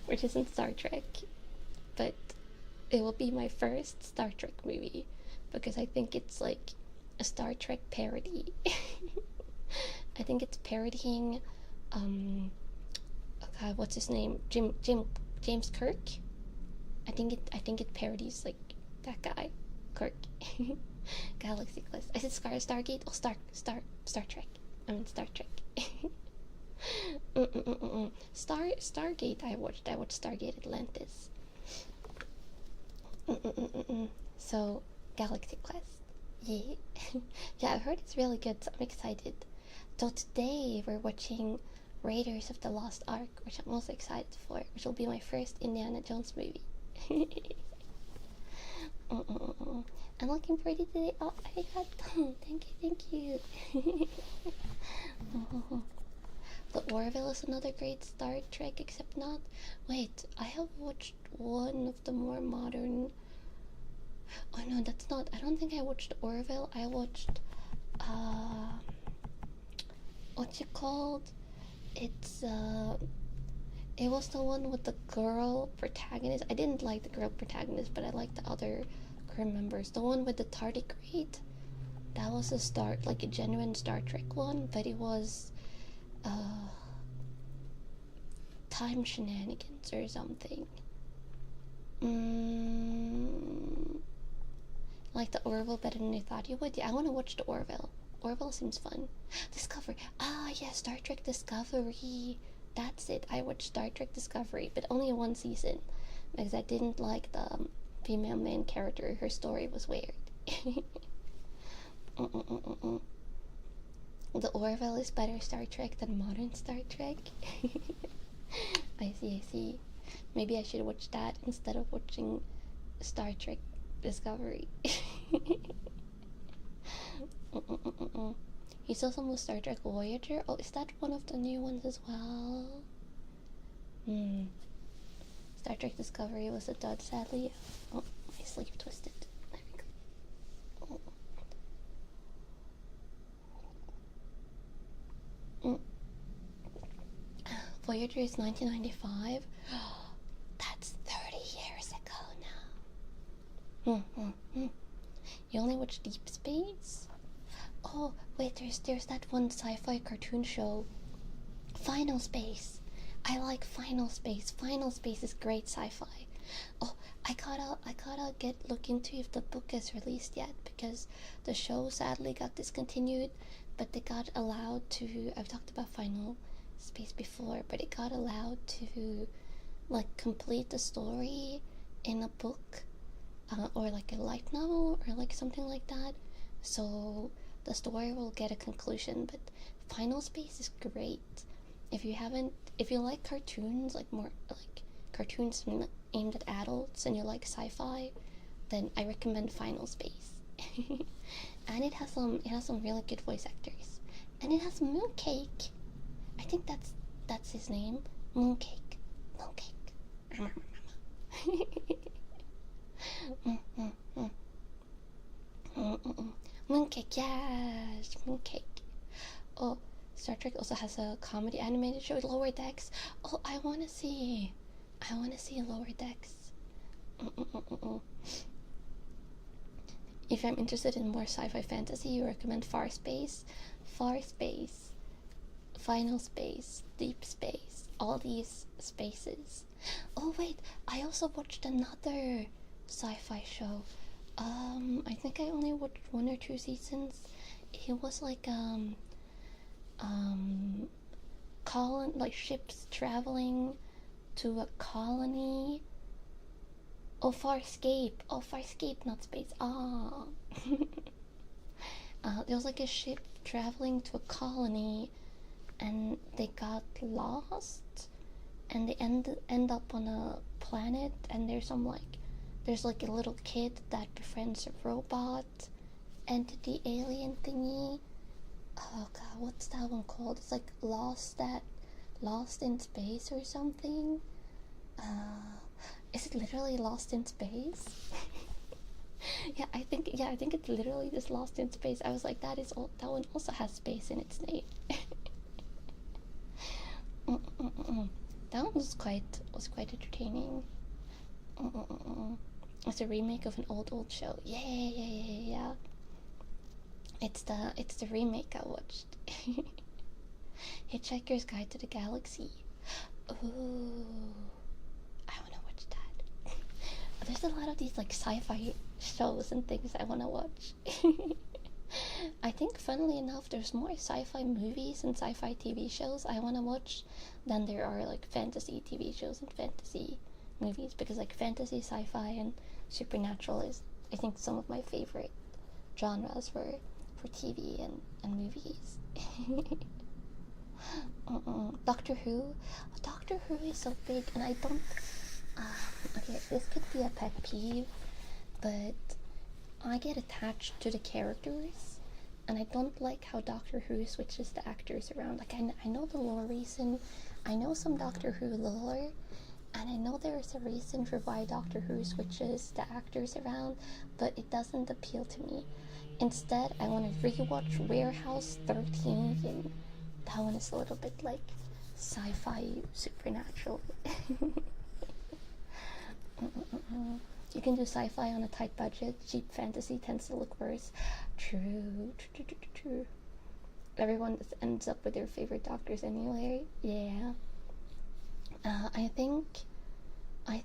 Which isn't Star Trek. But it will be my first Star Trek movie. Because I think it's like a Star Trek parody. I think it's parodying God, what's his name? James Kirk? I think it parodies like that guy. Kirk. Galaxy Quest. I said Stargate? Oh, Star Trek. I mean Star Trek. Stargate I watched Stargate Atlantis. So Galaxy Quest. Yeah. Yeah, I've heard it's really good, so I'm excited. So today we're watching Raiders of the Lost Ark, which I'm also excited for, which will be my first Indiana Jones movie. I'm looking pretty today. Oh, arigato. Thank you. The Orville is another great Star Trek, except not. Wait, I have watched one of the more modern. Oh no, that's not. I don't think I watched Orville. I watched. What's it called? It's it was the one with the girl protagonist. I didn't like the girl protagonist, but I liked the other crew members. The one with the tardigrade. That was like a genuine Star Trek one, but it was time shenanigans or something. Like the Orville better than I thought you would. Yeah, I want to watch the Orville. Orville seems fun. Discovery. Ah, yeah, Star Trek Discovery. That's it. I watched Star Trek Discovery, but only one season because I didn't like the female main character. Her story was weird. The Orville is better Star Trek than modern Star Trek. I see. Maybe I should watch that instead of watching Star Trek Discovery. You saw some of Star Trek Voyager? Oh, is that one of the new ones as well? Star Trek Discovery was a dud, sadly. Oh, my sleeve twisted. There we go. Voyager is 1995. That's 30 years ago now. You only watch Deep Space? Oh, wait, there's that one sci-fi cartoon show, Final Space. I like Final Space. Final Space is great sci-fi. Oh, I gotta look into if the book is released yet, because the show sadly got discontinued, but they got allowed to. I've talked about Final Space before, but it got allowed to like complete the story in a book, or like a light novel, or like something like that. So the story will get a conclusion. But Final Space is great. If you like cartoons, like more like cartoons aimed at adults, and you like sci-fi, then I recommend Final Space. And it has some really good voice actors, and it has Mooncake. I think that's his name, Mooncake. Mooncake, yes, Mooncake. Oh, Star Trek also has a comedy animated show, Lower Decks. Oh, I wanna see Lower Decks. If I'm interested in more sci-fi fantasy, you recommend Far Space, Final Space, Deep Space, all these spaces. Oh wait, I also watched another sci-fi show. I think I only watched 1 or 2 seasons. It was like like ships traveling to a colony. Oh, Farscape, not space. There was like a ship traveling to a colony, and they got lost, and they end up on a planet, and there's like a little kid that befriends a robot entity alien thingy. Oh god, what's that one called? It's like Lost in Space or something. Is it literally Lost in Space? Yeah, I think it's literally just Lost in Space. I was like, that one also has space in its name. That one was quite entertaining. It's a remake of an old show. Yeah. It's the remake I watched. Hitchhiker's Guide to the Galaxy. Ooh, I wanna watch that. There's a lot of these like sci-fi shows and things I wanna watch. I think, funnily enough, there's more sci-fi movies and sci-fi TV shows I wanna watch than there are like fantasy TV shows and fantasy movies, because like fantasy, sci-fi, and supernatural is, I think, some of my favorite genres for TV and movies. Doctor Who is so big, and I don't okay, this could be a pet peeve, but I get attached to the characters, and I don't like how Doctor Who switches the actors around. Like, I know the lore reason, I know some Doctor Who lore, and I know there's a reason for why Doctor Who switches the actors around, but it doesn't appeal to me. Instead, I want to rewatch Warehouse 13, and that one is a little bit like sci-fi supernatural. You can do sci-fi on a tight budget. Cheap fantasy tends to look worse. True. Everyone just ends up with their favorite doctors anyway. Yeah. I think I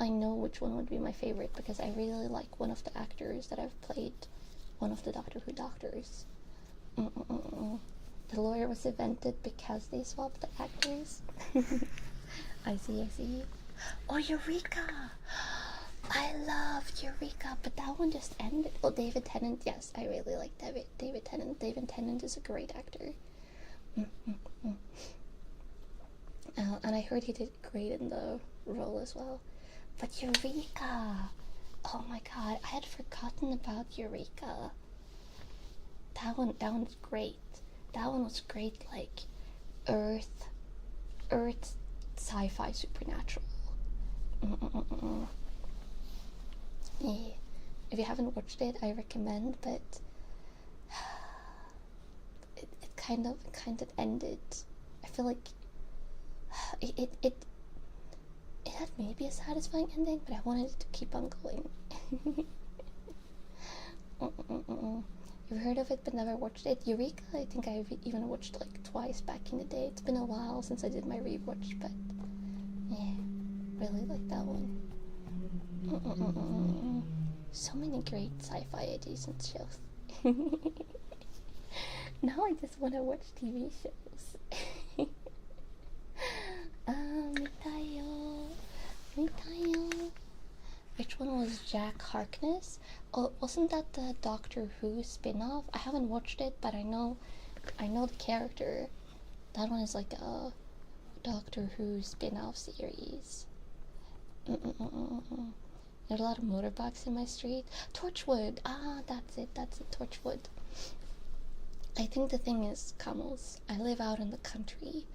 know which one would be my favorite, because I really like one of the actors that have played one of the Doctor Who doctors. The lawyer was invented because they swapped the actors. I see. Oh, Eureka! I love Eureka, but that one just ended. Oh, David Tennant, yes, I really like David Tennant. David Tennant is a great actor. And I heard he did great in the role as well. But Eureka! Oh my god, I had forgotten about Eureka. That one was great. That one was great, like Earth sci-fi supernatural. Yeah. If you haven't watched it, I recommend, but it kind of ended. I feel like it had maybe a satisfying ending, but I wanted it to keep on going. You've heard of it but never watched it? Eureka, I think I've even watched like twice back in the day. It's been a while since I did my rewatch, but yeah, really like that one. So many great sci-fi adjacent shows. Now I just want to watch TV shows. Mitayo. Which one was Jack Harkness? Oh, wasn't that the Doctor Who spin-off? I haven't watched it, but I know the character. That one is like a Doctor Who spin-off series. There's a lot of motorbikes in my street. Torchwood. Ah, that's it. Torchwood. I think the thing is, camels. I live out in the country,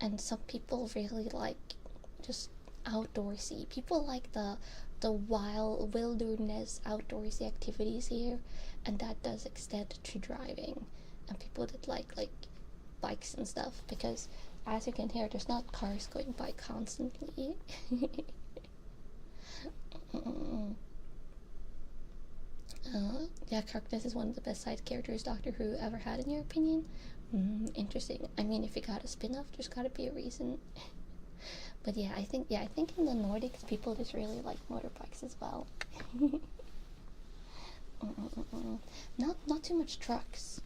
and some people really like just outdoorsy. People like the wild wilderness outdoorsy activities here, and that does extend to driving. And people that like bikes and stuff, because as you can hear, there's not cars going by constantly. Yeah, Harkness is one of the best side characters Doctor Who ever had, in your opinion? Interesting. I mean, if you got a spin-off, there's gotta be a reason. But yeah, I think in the Nordics, people just really like motorbikes as well. Not too much trucks.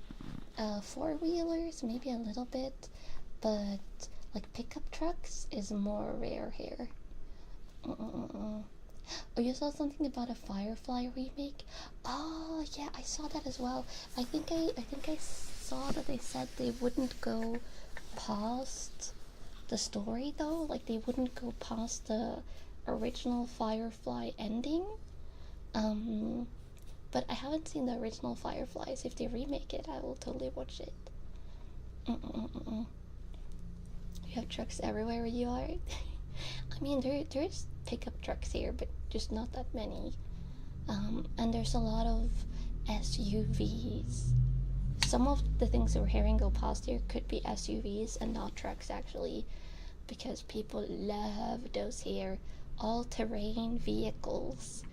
Four-wheelers, maybe a little bit, but like pickup trucks is more rare here. Oh, you saw something about a Firefly remake? Oh, yeah, I saw that as well. I think I saw that they said they wouldn't go past the story though. Like they wouldn't go past the original Firefly ending. But I haven't seen the original Fireflies. If they remake it, I will totally watch it. You have trucks everywhere where you are. I mean, there's pickup trucks here, but just not that many. And there's a lot of SUVs. Some of the things we're hearing go past here could be SUVs and not trucks, actually, because people love those here all-terrain vehicles,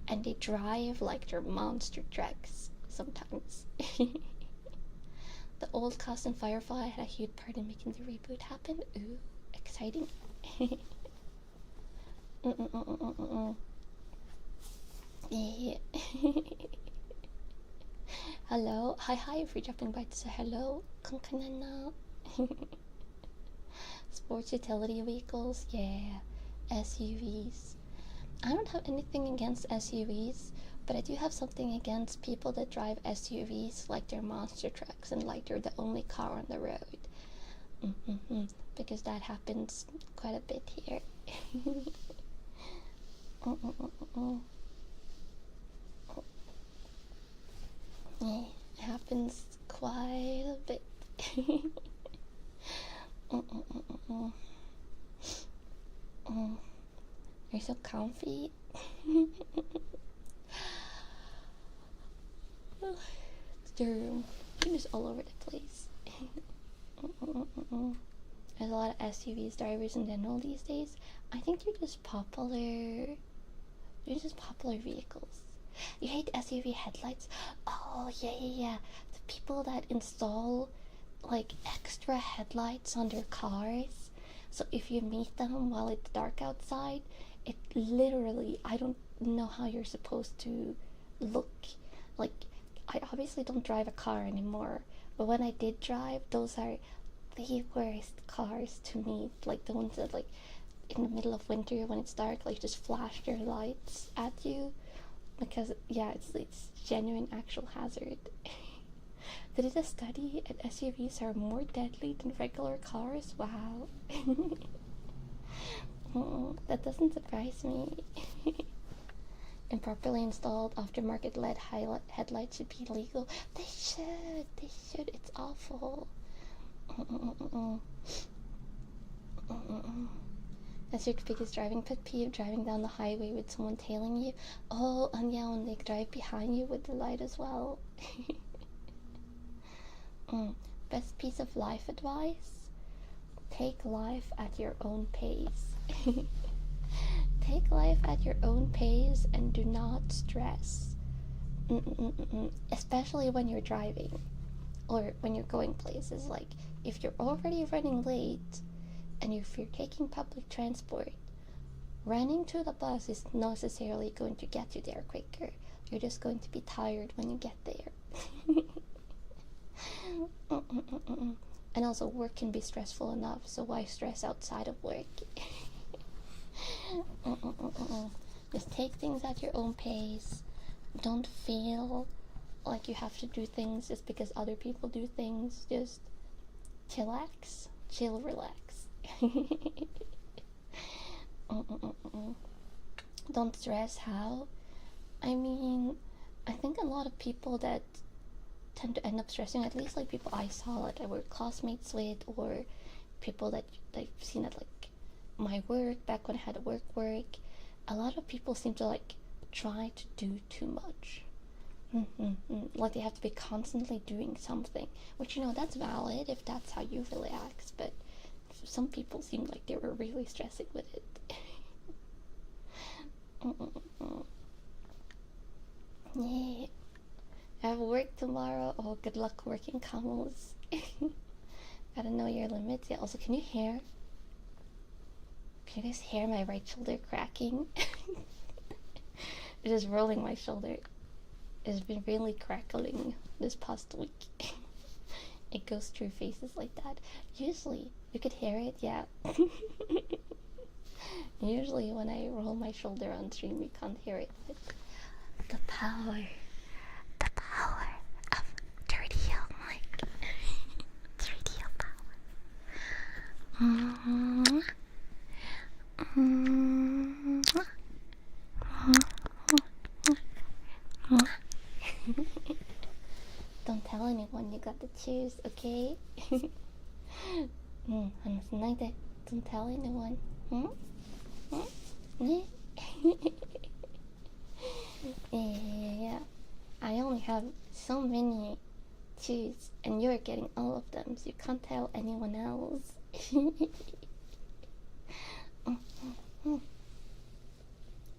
and they drive like they're monster trucks sometimes. The old cast in Firefly had a huge part in making the reboot happen. Ooh, exciting. Yeah. Hello, hi, if you're dropping by to say hello. Kanna. Sports utility vehicles, yeah. SUVs. I don't have anything against SUVs, but I do have something against people that drive SUVs like they're monster trucks and like they're the only car on the road. Because that happens quite a bit here. Yeah, it happens quite a bit. You're so comfy. You're just all over the place. There's a lot of SUVs drivers in general these days. I think they're just popular. They're just popular vehicles. You hate SUV headlights? Oh, yeah. The people that install like extra headlights on their cars. So if you meet them while it's dark outside, it literally, I don't know how you're supposed to look. Like, I obviously don't drive a car anymore, but when I did drive, those are the worst cars to meet. Like the ones that, like, in the middle of winter when it's dark, like just flash their lights at you, because yeah, it's genuine actual hazard. They did a study and SUVs are more deadly than regular cars. Wow. That doesn't surprise me. Improperly installed aftermarket LED headlights should be illegal. They should. It's awful. That's your biggest driving pet peeve, driving down the highway with someone tailing you. Oh, and yeah, when they drive behind you with the light as well. Best piece of life advice? take life at your own pace. Take life at your own pace and do not stress. Especially when you're driving or when you're going places. Like, if you're already running late and if you're taking public transport, running to the bus is not necessarily going to get you there quicker. You're just going to be tired when you get there. And also, work can be stressful enough, so why stress outside of work? Just take things at your own pace. Don't feel like you have to do things just because other people do things. Just chillax, chill, relax. Don't stress. How? I mean, I think a lot of people that tend to end up stressing, at least like people I saw that I were classmates with, or people that I've seen at like my work back when I had work, a lot of people seem to like try to do too much. Like they have to be constantly doing something, which, you know, that's valid if that's how you relax, but some people seemed like they were really stressing with it. Yeah. I have work tomorrow. Oh, good luck working, camels. Gotta know your limits. Yeah, also, can you hear? Can you guys hear my right shoulder cracking? It is rolling my shoulder. It's been really crackling this past week. It goes through phases like that. Usually, you could hear it, yeah. Usually when I roll my shoulder on stream, you can't hear it. But the power of 3DL mic. 3DL power. Don't tell anyone you got the cheers, okay? Don't tell anyone. Yeah. I only have so many cheers, and you're getting all of them, so you can't tell anyone else.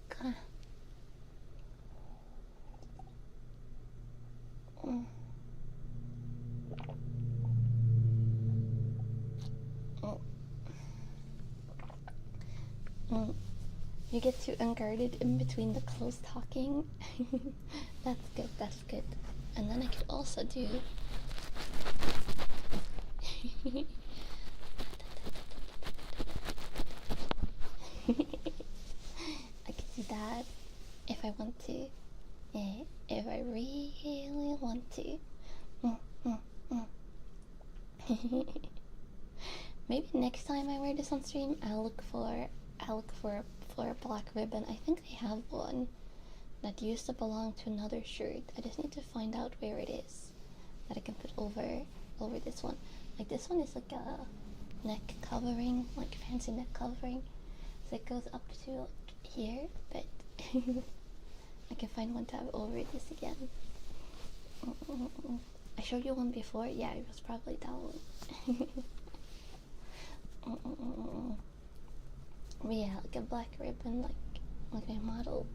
God. You get too unguarded in between the close talking. That's good. And then I could also do I could do that if I want to. Yeah, if I really want to. Maybe next time I wear this on stream, I'll look for a black ribbon. I think they have one that used to belong to another shirt. I just need to find out where it is that I can put over this one. Like, this one is like a neck covering, like fancy neck covering, so it goes up to like here, but I can find one to have over this again. I showed you one before. Yeah, it was probably that one. But yeah, like a black ribbon, like a model.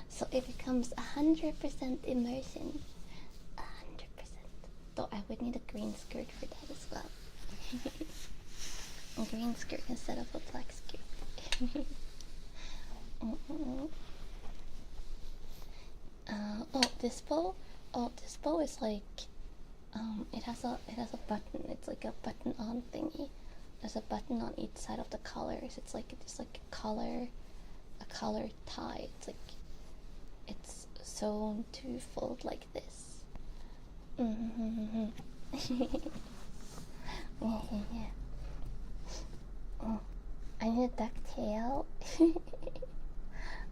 So it becomes 100% immersion. 100%. Though I would need a green skirt for that as well. A green skirt instead of a black skirt. This bow. Oh, this bow is like, it has a button. It's like a button-on thingy. There's a button on each side of the collars. It's like a collar tie. It's sewn to fold like this. Yeah. I need a ducktail.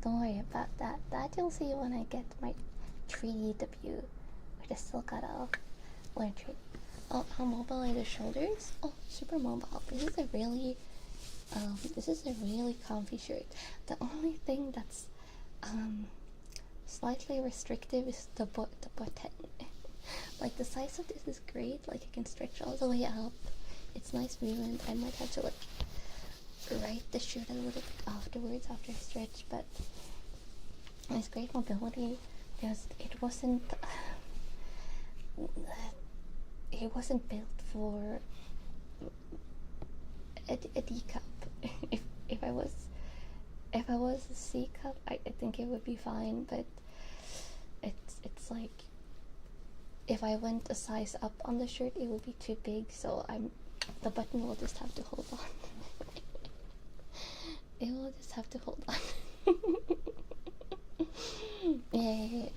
Don't worry about that. That you'll see when I get my 3D debut. I just still gotta learn to. Oh, how mobile are the shoulders? Oh, super mobile. This is a really comfy shirt. The only thing that's slightly restrictive is the button. Like, the size of this is great. Like, it can stretch all the way up, it's nice movement. I might have to like right the shirt a little bit afterwards after I stretch, but it's great mobility. Just it wasn't built for a D cup. if I was a C cup, I think it would be fine, but it's like if I went a size up on the shirt, it would be too big, so the button will just have to hold on. It will just have to hold on. Yeah.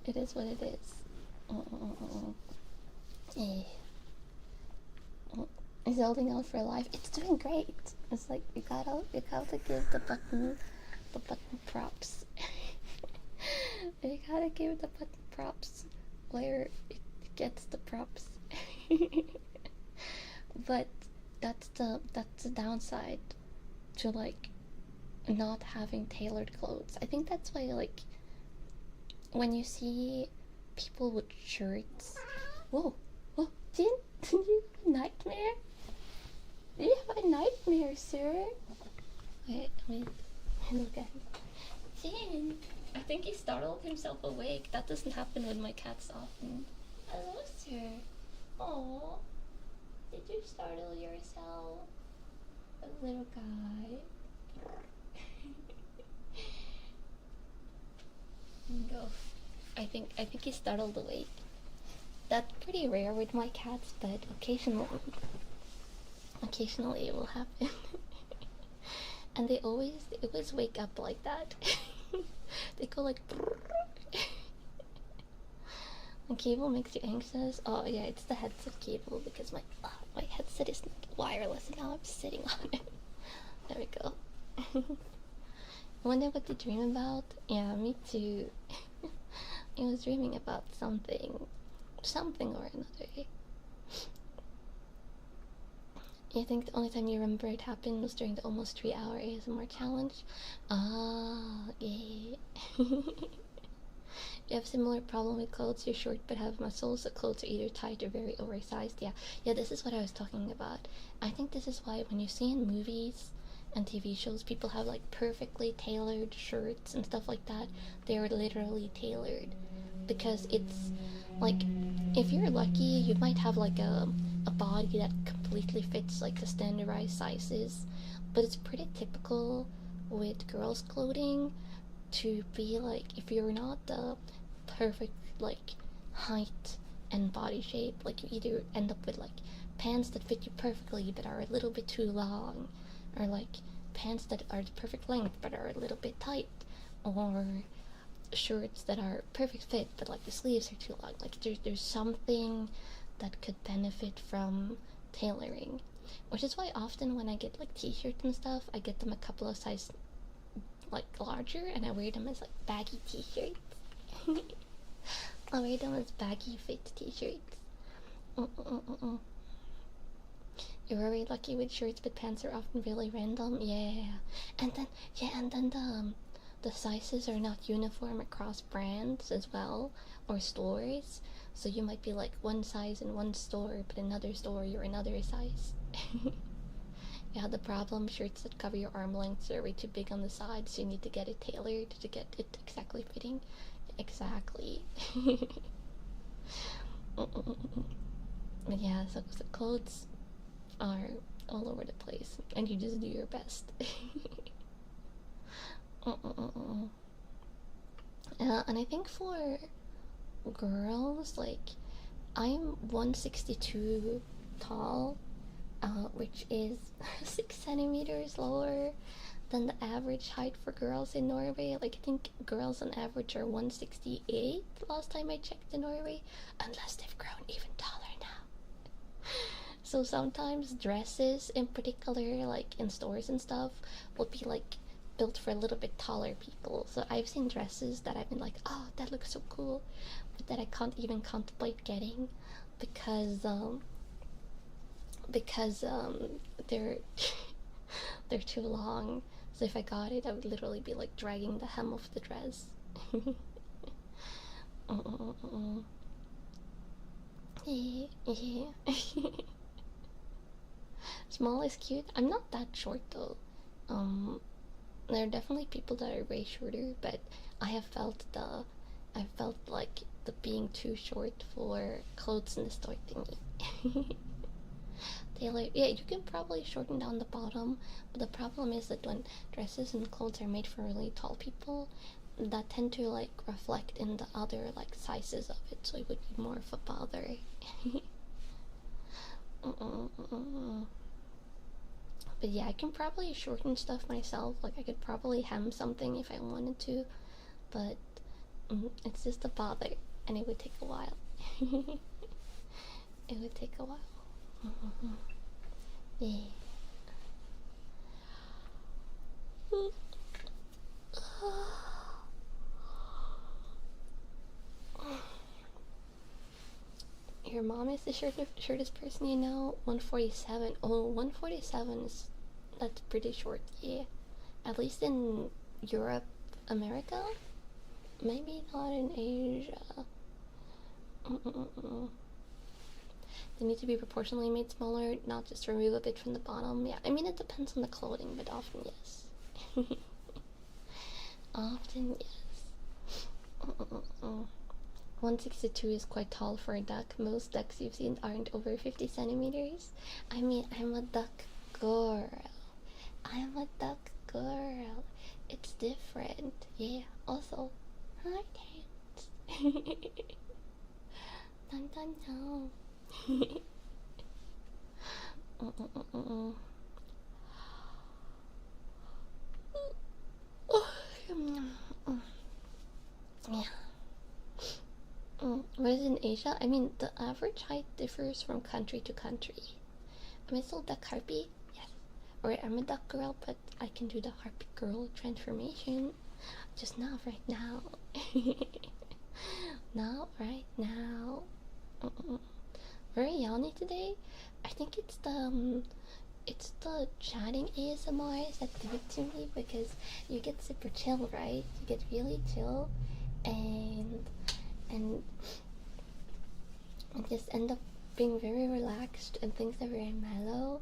It is what it is. Yeah. It's holding on for life. It's doing great. It's like you gotta give the button props. You gotta give the button props where it gets the props. But that's the downside to like not having tailored clothes. I think that's why like when you see people with shirts, whoa, did you have a nightmare? Did you have a nightmare, sir? Wait, look at him. Jin, I think he startled himself awake. That doesn't happen with my cats often. Hello, sir. Aww. Did you startle yourself? A little guy. Go. I think he startled awake. That's pretty rare with my cats, but occasionally it will happen. And they always wake up like that. They go like the cable makes you anxious. Oh yeah, it's the headset cable because my headset is wireless and now I'm sitting on it. There we go. I wonder what you dream about? Yeah, me too. I was dreaming about something or another. I think the only time you remember it happened was during the almost 3-hour ASMR challenge. Ah, yeah. You have similar problem with clothes. You're short but have muscles. The clothes are either tight or very oversized. Yeah, this is what I was talking about. I think this is why when you see in movies and TV shows, people have like perfectly tailored shirts and stuff like that. They are literally tailored because it's like if you're lucky, you might have like a body that completely fits like the standardized sizes, but it's pretty typical with girls' clothing to be like if you're not the perfect like height and body shape, like you either end up with like pants that fit you perfectly but are a little bit too long, or like pants that are the perfect length but are a little bit tight, or shirts that are perfect fit but like the sleeves are too long. Like there's something that could benefit from tailoring, which is why often when I get like t-shirts and stuff, I get them a couple of sizes like larger and I wear them as like baggy t-shirts. I wear them as baggy fit t-shirts. You're very lucky with shirts, but pants are often really random. Yeah, and then the sizes are not uniform across brands as well, or stores. So you might be like one size in one store, but another store you're another size. Yeah, the problem, shirts that cover your arm lengths are way too big on the sides, so you need to get it tailored to get it exactly fitting. Exactly. But yeah, so the clothes are all over the place, and you just do your best. And I think for girls, like I'm 162 tall, which is 6 centimeters lower than the average height for girls in Norway. Like I think girls on average are 168 last time I checked in Norway, unless they've grown even taller now. So sometimes dresses in particular, like in stores and stuff, will be like built for a little bit taller people. So I've seen dresses that I've been like, oh, that looks so cool, but that I can't even contemplate getting because they're they're too long. So if I got it, I would literally be like dragging the hem of the dress. Yeah, yeah. Small is cute. I'm not that short though. Um, there are definitely people that are way shorter, but I have felt like the being too short for clothes in the store thingy. Taylor, yeah, you can probably shorten down the bottom, but the problem is that when dresses and clothes are made for really tall people, that tend to like reflect in the other like sizes of it, so it would be more of a bother. But yeah, I can probably shorten stuff myself. Like I could probably hem something if I wanted to, but it's just a bother, and it would take a while. It would take a while. Yeah. Your mom is the shortest person you know. 147. Oh, 147 is that's pretty short. Yeah, at least in Europe, America. Maybe not in Asia. They need to be proportionally made smaller, not just remove a bit from the bottom. Yeah, I mean it depends on the clothing, but often yes. Often yes. 162 is quite tall for a duck. Most ducks you've seen aren't over 50 centimeters. I mean, I'm a duck girl. I'm a duck girl. It's different. Yeah, also, hi, dance. Dun dun dun. Yeah. What is in Asia? I mean, the average height differs from country to country. Am I still duck harpy? Yes. Or I'm a duck girl, but I can do the harpy girl transformation. Just not right now. Not right now. Very yawny today. I think it's the chatting ASMRs that do it to me, because you get super chill, right? You get really chill, and just end up being very relaxed, and things are very mellow.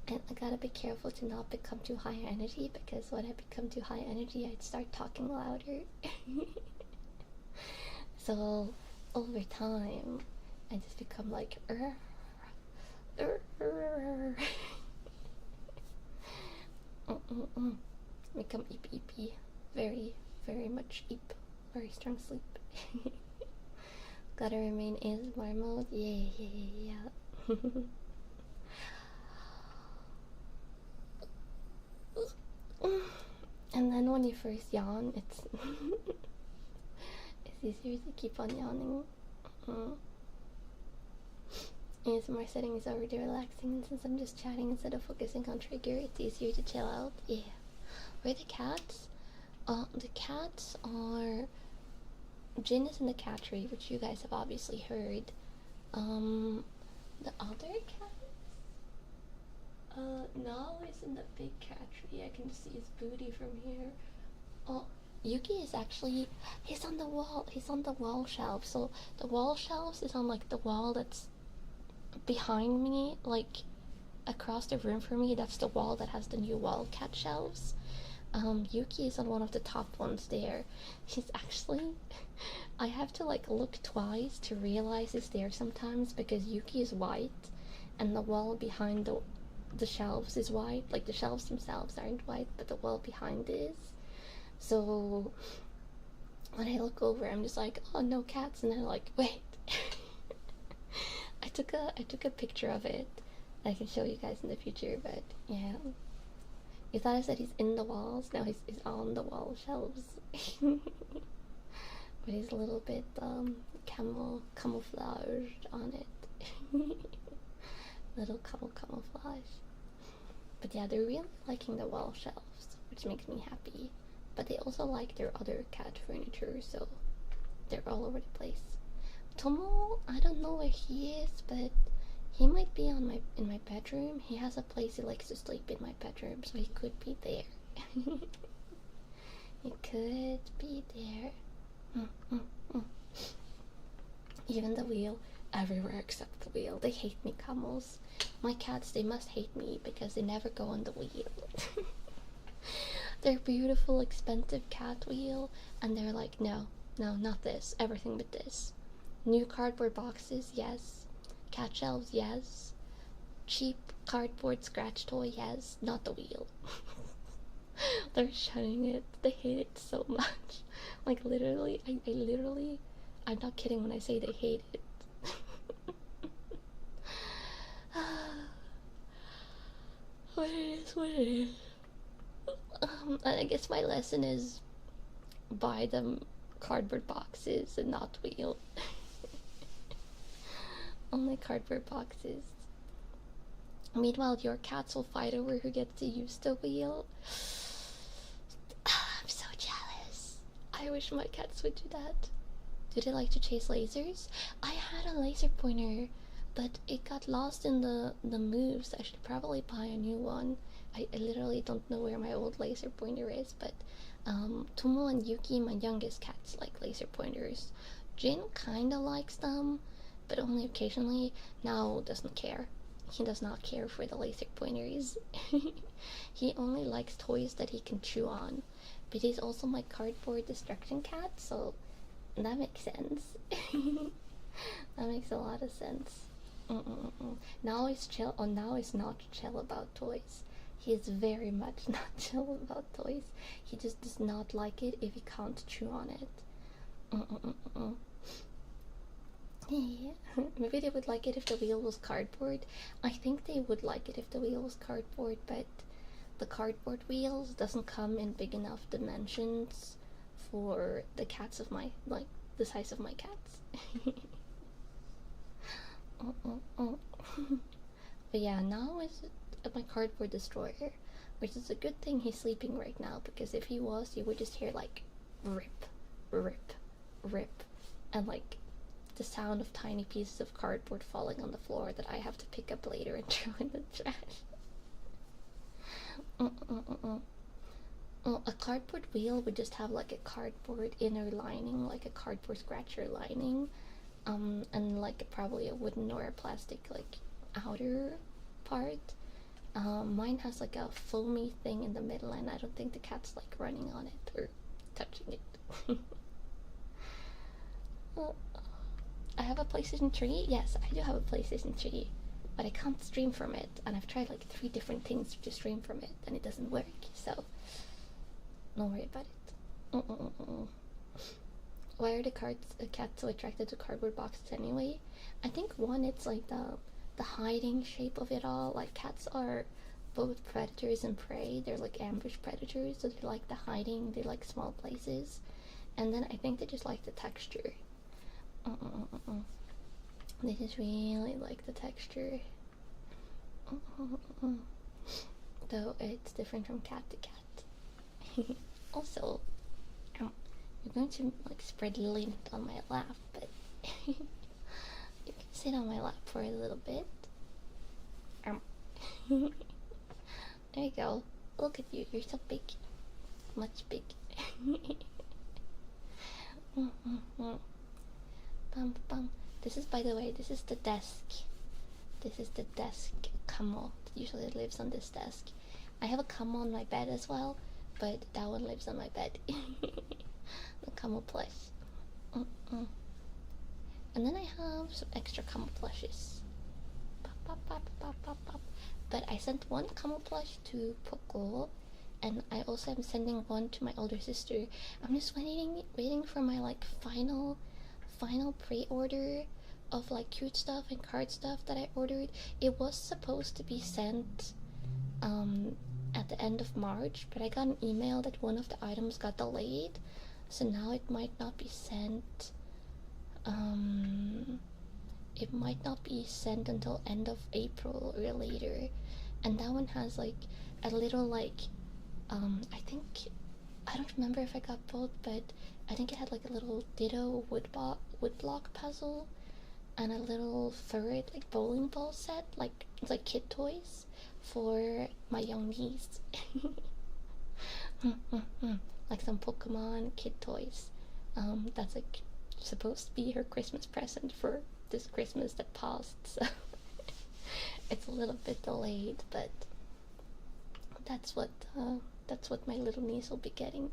And I gotta be careful to not become too high energy, because when I become too high energy, I'd start talking louder. So over time, I just become like become eep. Very, very much eep. Very strong sleep. Gotta remain ASMR mode. Yeah. And then when you first yawn, it's easier to keep on yawning. ASMR setting is already relaxing, and since I'm just chatting instead of focusing on trigger, it's easier to chill out. Yeah. Where are the cats? The cats are Jin is in the cat tree, which you guys have obviously heard. The other cat? Now is in the big cat tree. I can just see his booty from here. Oh, Yuki is actually, he's on the wall. He's on the wall shelf. So the wall shelves is on like the wall that's behind me, like across the room from me. That's the wall that has the new wall cat shelves. Yuki is on one of the top ones there. He's actually, I have to like look twice to realize he's there sometimes, because Yuki is white and the wall behind the shelves is white. Like the shelves themselves aren't white, but the wall behind is. So when I look over, I'm just like, oh, no cats, and then I'm like, wait. I took a picture of it. I can show you guys in the future, but yeah. You thought I said he's in the walls? No, he's on the wall shelves. But he's a little bit camouflaged on it. Little camouflage. But yeah, they're really liking the wall shelves, which makes me happy. But they also like their other cat furniture, so they're all over the place. Tomo, I don't know where he is, but he might be in my bedroom. He has a place he likes to sleep in my bedroom, so he could be there. He could be there. Even the wheel. everywhere except the wheel. They hate me, camels. My cats, they must hate me because they never go on the wheel. Their beautiful, expensive cat wheel, and they're like, no, no, not this, everything but this. New cardboard boxes, yes. Cat shelves, yes. Cheap cardboard scratch toy, yes. Not the wheel. They're shunning it. They hate it so much. Like, literally, I literally, I'm not kidding when I say they hate it. What it is, what it is. And I guess my lesson is buy them cardboard boxes and not wheel. Only cardboard boxes. Meanwhile, your cats will fight over who gets to use the wheel. I'm so jealous. I wish my cats would do that. Do they like to chase lasers? I had a laser pointer, but it got lost in the moves. I should probably buy a new one. I literally don't know where my old laser pointer is, but Tomo and Yuki, my youngest cats, like laser pointers. Jin kinda likes them, but only occasionally. Now doesn't care. He does not care for the laser pointers. He only likes toys that he can chew on. But he's also my cardboard destruction cat, so that makes sense. That makes a lot of sense. Now he's chill. Oh, now he's not chill about toys. He is very much not chill about toys. He just does not like it if he can't chew on it. Yeah. Maybe they would like it if the wheel was cardboard. I think they would like it if the wheel was cardboard, but the cardboard wheels doesn't come in big enough dimensions for the cats of my, like, the size of my cats. But yeah, now is my cardboard destroyer, which is a good thing he's sleeping right now, because if he was, you would just hear like rip, rip, rip, and like the sound of tiny pieces of cardboard falling on the floor that I have to pick up later and throw in the trash. A cardboard wheel would just have like a cardboard inner lining, like a cardboard scratcher lining, and like probably a wooden or a plastic like outer part. Mine has like a foamy thing in the middle, and I don't think the cat's like running on it or touching it. Well, I have a PlayStation 3. Yes, I do have a PlayStation 3, but I can't stream from it, and I've tried like 3 different things to stream from it, and it doesn't work, so don't worry about it. Why are the cats so attracted to cardboard boxes anyway? I think one, it's like the hiding shape of it all. Like, cats are both predators and prey. They're like ambush predators, so they like the hiding, they like small places. And then I think they just like the texture. They just really like the texture. Though it's different from cat to cat. Also, you're going to like spread lint on my lap, but you can sit on my lap for a little bit. There you go. Look at you. You're so big. Much big. Bum, bum. This is, by the way, this is the desk. This is the desk camo that usually lives on this desk. I have a camo on my bed as well, but that one lives on my bed. The camo plush. And then I have some extra camo plushes. Pop, pop, pop, pop, pop. But I sent one camo plush to Poco, and I also am sending one to my older sister. I'm just waiting for my like final pre-order of like cute stuff and card stuff that I ordered. It was supposed to be sent at the end of March, but I got an email that one of the items got delayed, so now it might not be sent. It might not be sent until end of April or later. And that one has like a little like I think, I don't remember if I got both, but I think it had like a little Ditto woodblock puzzle and a little third like bowling ball set, like it's like kid toys for my young niece. Like some Pokemon kid toys. That's like supposed to be her Christmas present for this Christmas that passed, so it's a little bit delayed, but that's what my little niece will be getting.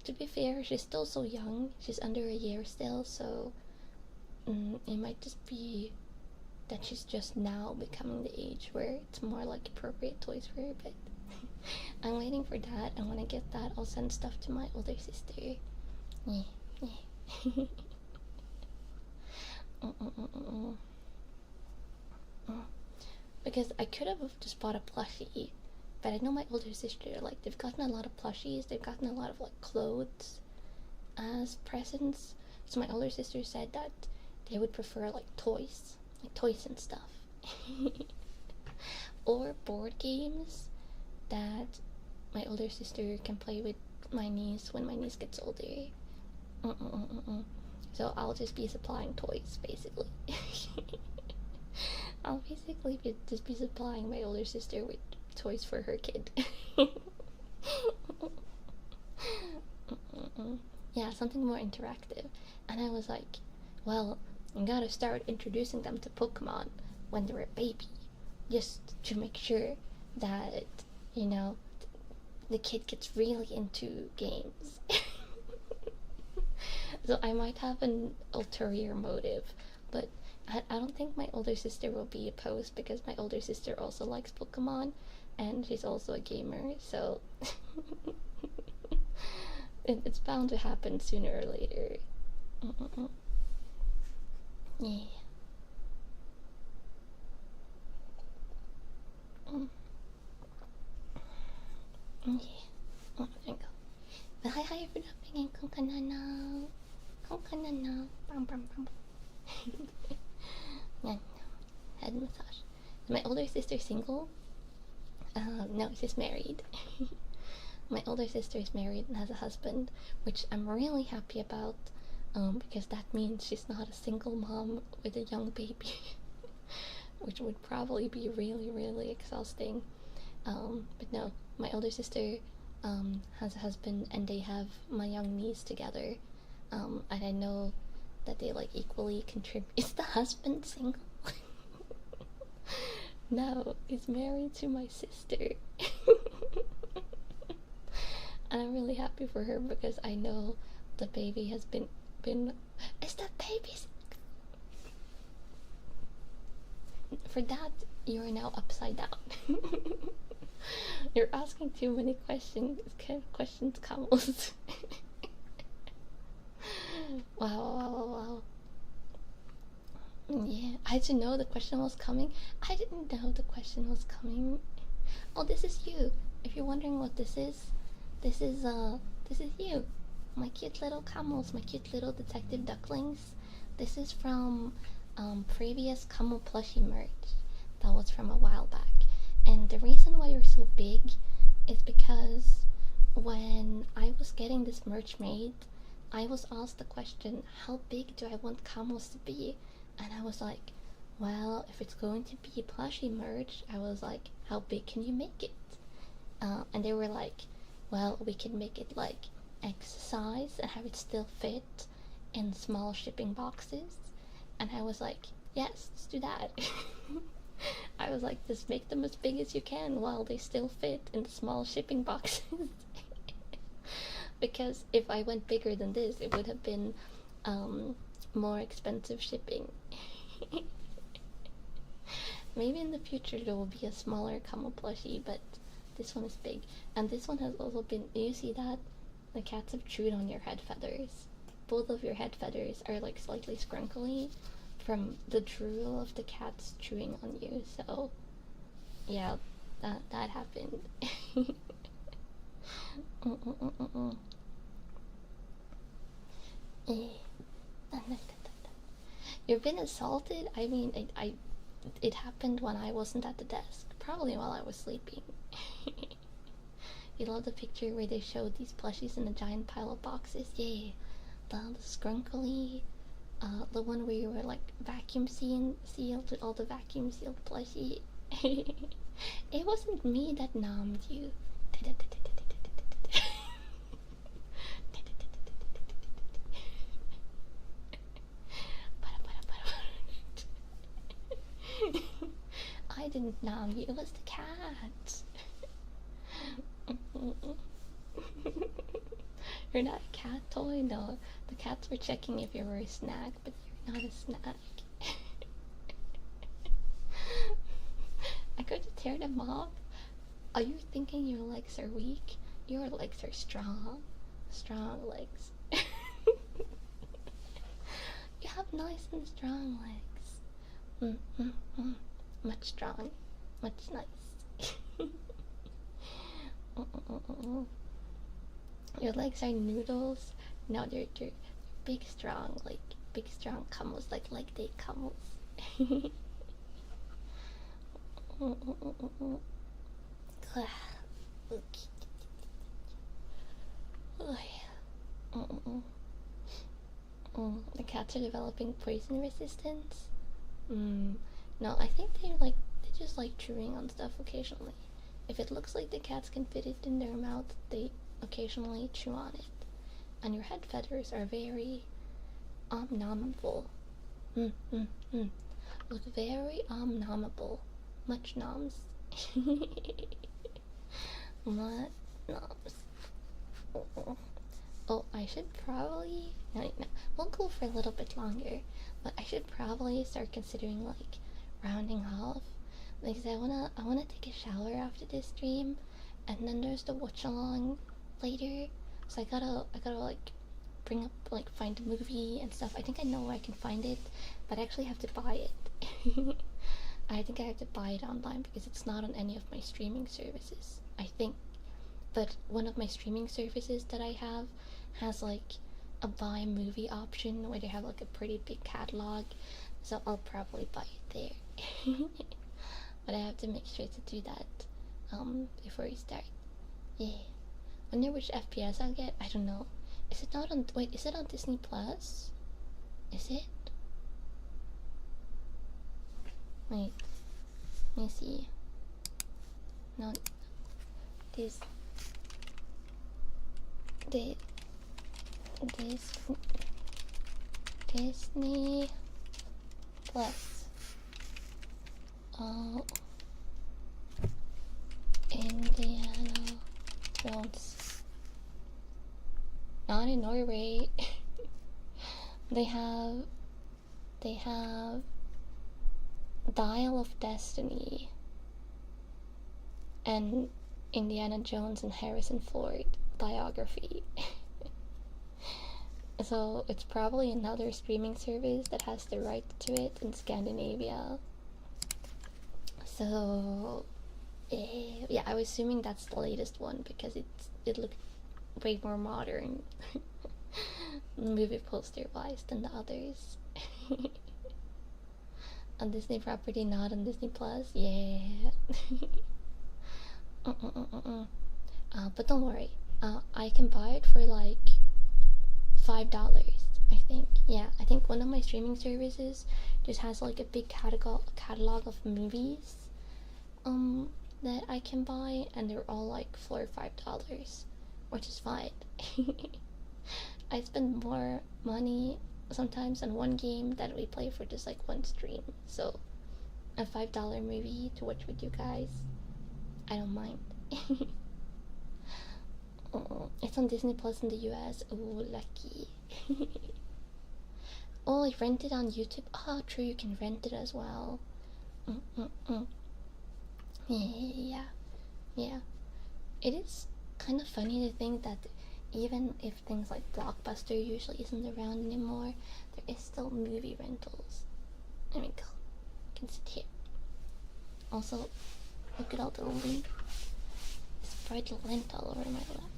To be fair, she's still so young. She's under a year still, so it might just be that she's just now becoming the age where it's more like appropriate toys for her, but I'm waiting for that, and when I get that, I'll send stuff to my older sister. Yeah. Because I could have just bought a plushie, but I know my older sister, like, they've gotten a lot of plushies, they've gotten a lot of, like, clothes as presents, so my older sister said that they would prefer, like, toys and stuff. Or board games that my older sister can play with my niece when my niece gets older. So I'll just be supplying toys, basically. I'll basically just be supplying my older sister with toys for her kid. Yeah, something more interactive. And I was like, well, I gotta start introducing them to Pokemon when they're a baby, just to make sure that, you know, the kid gets really into games. So I might have an ulterior motive, but I don't think my older sister will be opposed, because my older sister also likes Pokemon and she's also a gamer, so it's bound to happen sooner or later. Yeah. Yeah. Oh, there you go. But hi everyone, Kanna head massage. Is my older sister single? No, she's married. My older sister is married and has a husband, which I'm really happy about, because that means she's not a single mom with a young baby, which would probably be really, really exhausting. But no, my older sister has a husband, and they have my young niece together, and I know that they, like, equally contribute. Is the husband single? No, he's married to my sister. And I'm really happy for her, because I know the baby has been is the baby's for that, you are now upside down. You're asking too many questions, Camels. Wow. Yeah, I didn't know the question was coming. I didn't know the question was coming. Oh, this is you. If you're wondering what this is you. My cute little camels, my cute little detective ducklings. This is from previous camel plushie merch that was from a while back. And the reason why you're so big is because when I was getting this merch made, I was asked the question, how big do I want camels to be? And I was like, well, if it's going to be plushie merch, I was like, how big can you make it? And they were like, well, we can make it like X size and have it still fit in small shipping boxes. And I was like, yes, let's do that. I was like, just make them as big as you can while they still fit in the small shipping boxes. Because if I went bigger than this, it would have been more expensive shipping. Maybe in the future there will be a smaller camel plushie, but this one is big. And this one has also been, you see that? The cats have chewed on your head feathers. Both of your head feathers are like slightly scrunkly from the drool of the cats chewing on you, so yeah, that happened. You've been assaulted? I mean, it happened when I wasn't at the desk, probably while I was sleeping. You love the picture where they showed these plushies in a giant pile of boxes? Yeah, the scrunkly, the one where you were like vacuum sealed with all the vacuum sealed plushie. It wasn't me that numbed you. didn't nom you. It was the cat. You're not a cat toy? No. The cats were checking if you were a snack, but you're not a snack. I could tear them off. Are you thinking your legs are weak? Your legs are strong. Strong legs. You have nice and strong legs. Much strong. Much nice. Your legs are noodles. No, they're big strong, like big strong camels, like leg day camels. The cats are developing poison resistance. No, I think they just like chewing on stuff occasionally. If it looks like the cats can fit it in their mouth, they occasionally chew on it. And your head feathers are very nommable. Look very nommable. Much noms. Much noms. Oh, I should probably no, we'll go for a little bit longer, but I should probably start considering like rounding off, because I wanna take a shower after this stream, and then there's the watch along later. So I gotta like bring up like find a movie and stuff. I think I know where I can find it, but I actually have to buy it. I think I have to buy it online because it's not on any of my streaming services, I think. But one of my streaming services that I have has like a buy movie option where they have like a pretty big catalog, so I'll probably buy it there. But I have to make sure to do that before we start. Yeah. Wonder which FPS I'll get. I don't know. Is it not on? Wait, is it on Disney Plus? Is it? Wait. Let me see. No. Disney Plus. Oh, Indiana Jones. Not in Norway. They have Dial of Destiny and Indiana Jones and Harrison Ford biography. So it's probably another streaming service that has the right to it in Scandinavia. So yeah, I was assuming that's the latest one because it looked way more modern movie poster wise than the others. On Disney property, not on Disney Plus. Yeah. But don't worry, I can buy it for like $5, I think. Yeah, I think one of my streaming services just has like a big catalog of movies that I can buy, and they're all like $4 or $5, which is fine. I spend more money sometimes on one game that we play for just like one stream, so a $5 movie to watch with you guys, I don't mind. It's on Disney Plus in the US. Oh, lucky. Oh, I rented on YouTube. Oh, true, you can rent it as well. Yeah. It is kind of funny to think that even if things like Blockbuster usually isn't around anymore, there is still movie rentals. There we go. You can sit here. Also, look at all the lint. Spread lint all over my lap.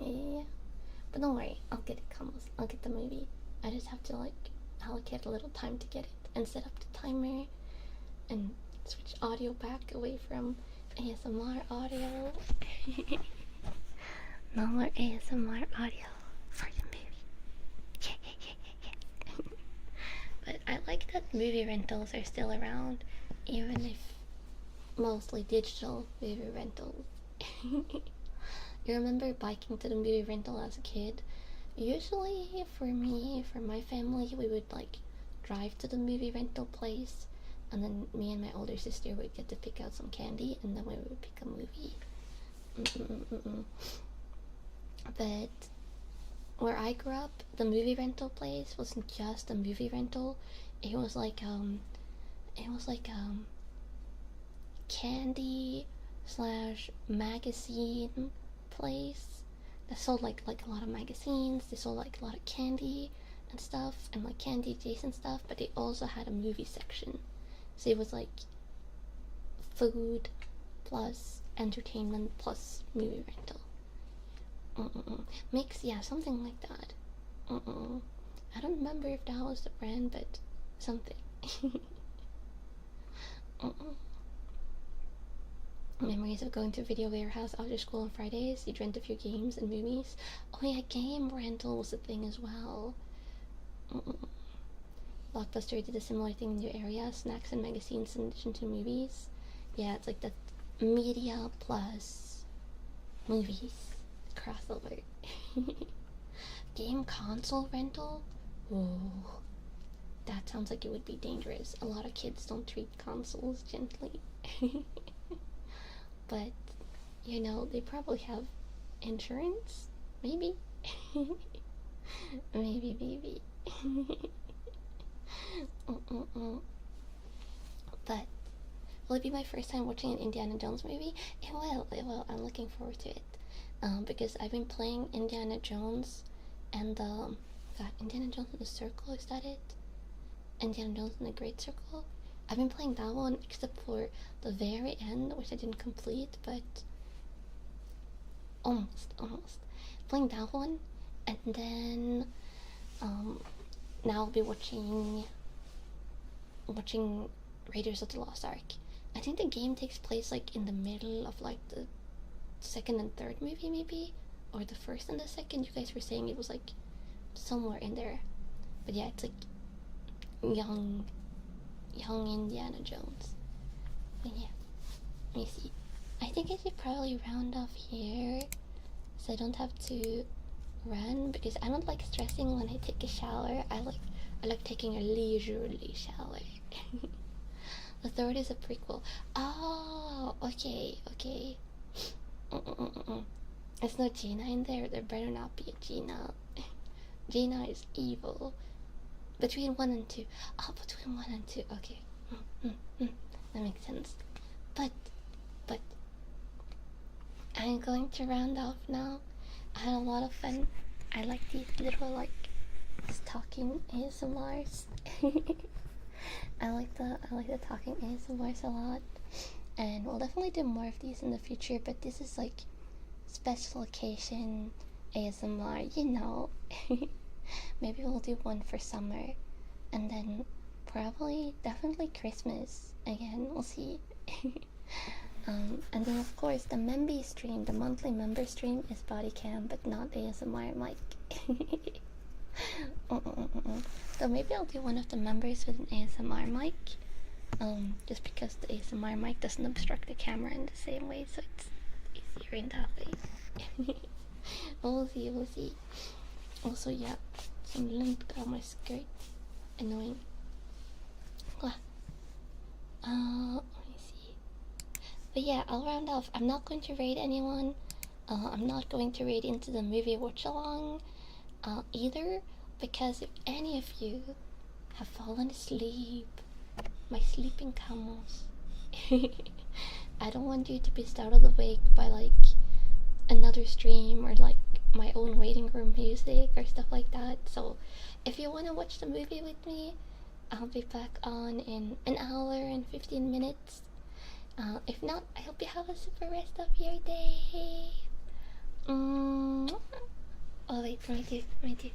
Yeah. But don't worry, I'll get it, Camus. I'll get the movie. I just have to like allocate a little time to get it and set up the timer and switch audio back away from ASMR audio. No more ASMR audio for the movie. Yeah. But I like that movie rentals are still around, even if mostly digital movie rentals. You remember biking to the movie rental as a kid? usually for me, for my family, we would like drive to the movie rental place, and then me and my older sister would get to pick out some candy, and then we would pick a movie. But where I grew up, the movie rental place wasn't just a movie rental. It was like candy slash magazine place that sold like a lot of magazines. They sold like a lot of candy and stuff, and like candy adjacent stuff, but they also had a movie section. So it was like food plus entertainment plus movie rental. Mix, yeah, something like that. I don't remember if that was the brand, but something. Memories of going to Video Warehouse after school on Fridays. You'd rent a few games and movies. Oh yeah, game rental was a thing as well. Blockbuster did a similar thing in your area. Snacks and magazines in addition to movies. Yeah, it's like the media plus movies crossover. Game console rental? Whoa. That sounds like it would be dangerous. A lot of kids don't treat consoles gently. But, you know, they probably have insurance? Maybe? Maybe. But, will it be my first time watching an Indiana Jones movie? It will. I'm looking forward to it. Because I've been playing Indiana Jones and Indiana Jones in the Circle, is that it? Indiana Jones in the Great Circle? I've been playing that one except for the very end, which I didn't complete, but almost. Playing that one, and then now I'll be watching Raiders of the Lost Ark. I think the game takes place like in the middle of like the second and third movie, maybe, or the first and the second. You guys were saying it was like somewhere in there, but yeah, it's like young Indiana Jones. But yeah, let me see. I think I should probably round off here so I don't have to run, because I don't like stressing when I take a shower. I like taking a leisurely shower. The third is a prequel. Oh, okay. There's no Gina in there. There better not be a Gina. Gina is evil. Between 1 and 2. Oh, between 1 and 2. Okay. That makes sense. But I'm going to round off now. I had a lot of fun. I like these little like talking ASMRs. I like the talking ASMRs a lot, and we'll definitely do more of these in the future. But this is like special occasion ASMR, you know. Maybe we'll do one for summer, and then definitely Christmas again. We'll see. And then of course the Memby stream, the monthly member stream, is body cam but not ASMR mic. So maybe I'll do one of the members with an ASMR mic, just because the ASMR mic doesn't obstruct the camera in the same way, so it's easier in that way. We'll see. Also, yeah, some lint got on my skirt. Annoying. Let me see. But yeah, I'll round off. I'm not going to raid anyone. I'm not going to raid into the movie watch along either, because if any of you have fallen asleep, my sleeping camels, I don't want you to be startled awake by like another stream or like my own waiting room music or stuff like that. So if you want to watch the movie with me, I'll be back on in an hour and 15 minutes. If not, I hope you have a super rest of your day. Oh wait, let me do.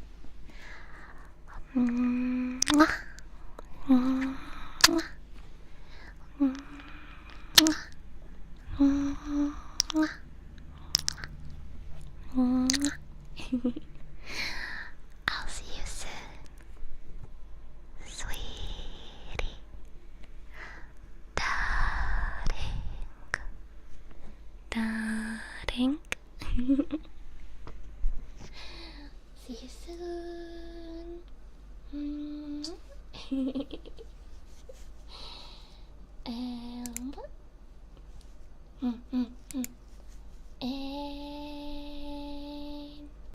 I'll see you soon, sweetie. Darling. See you soon. うんうんうん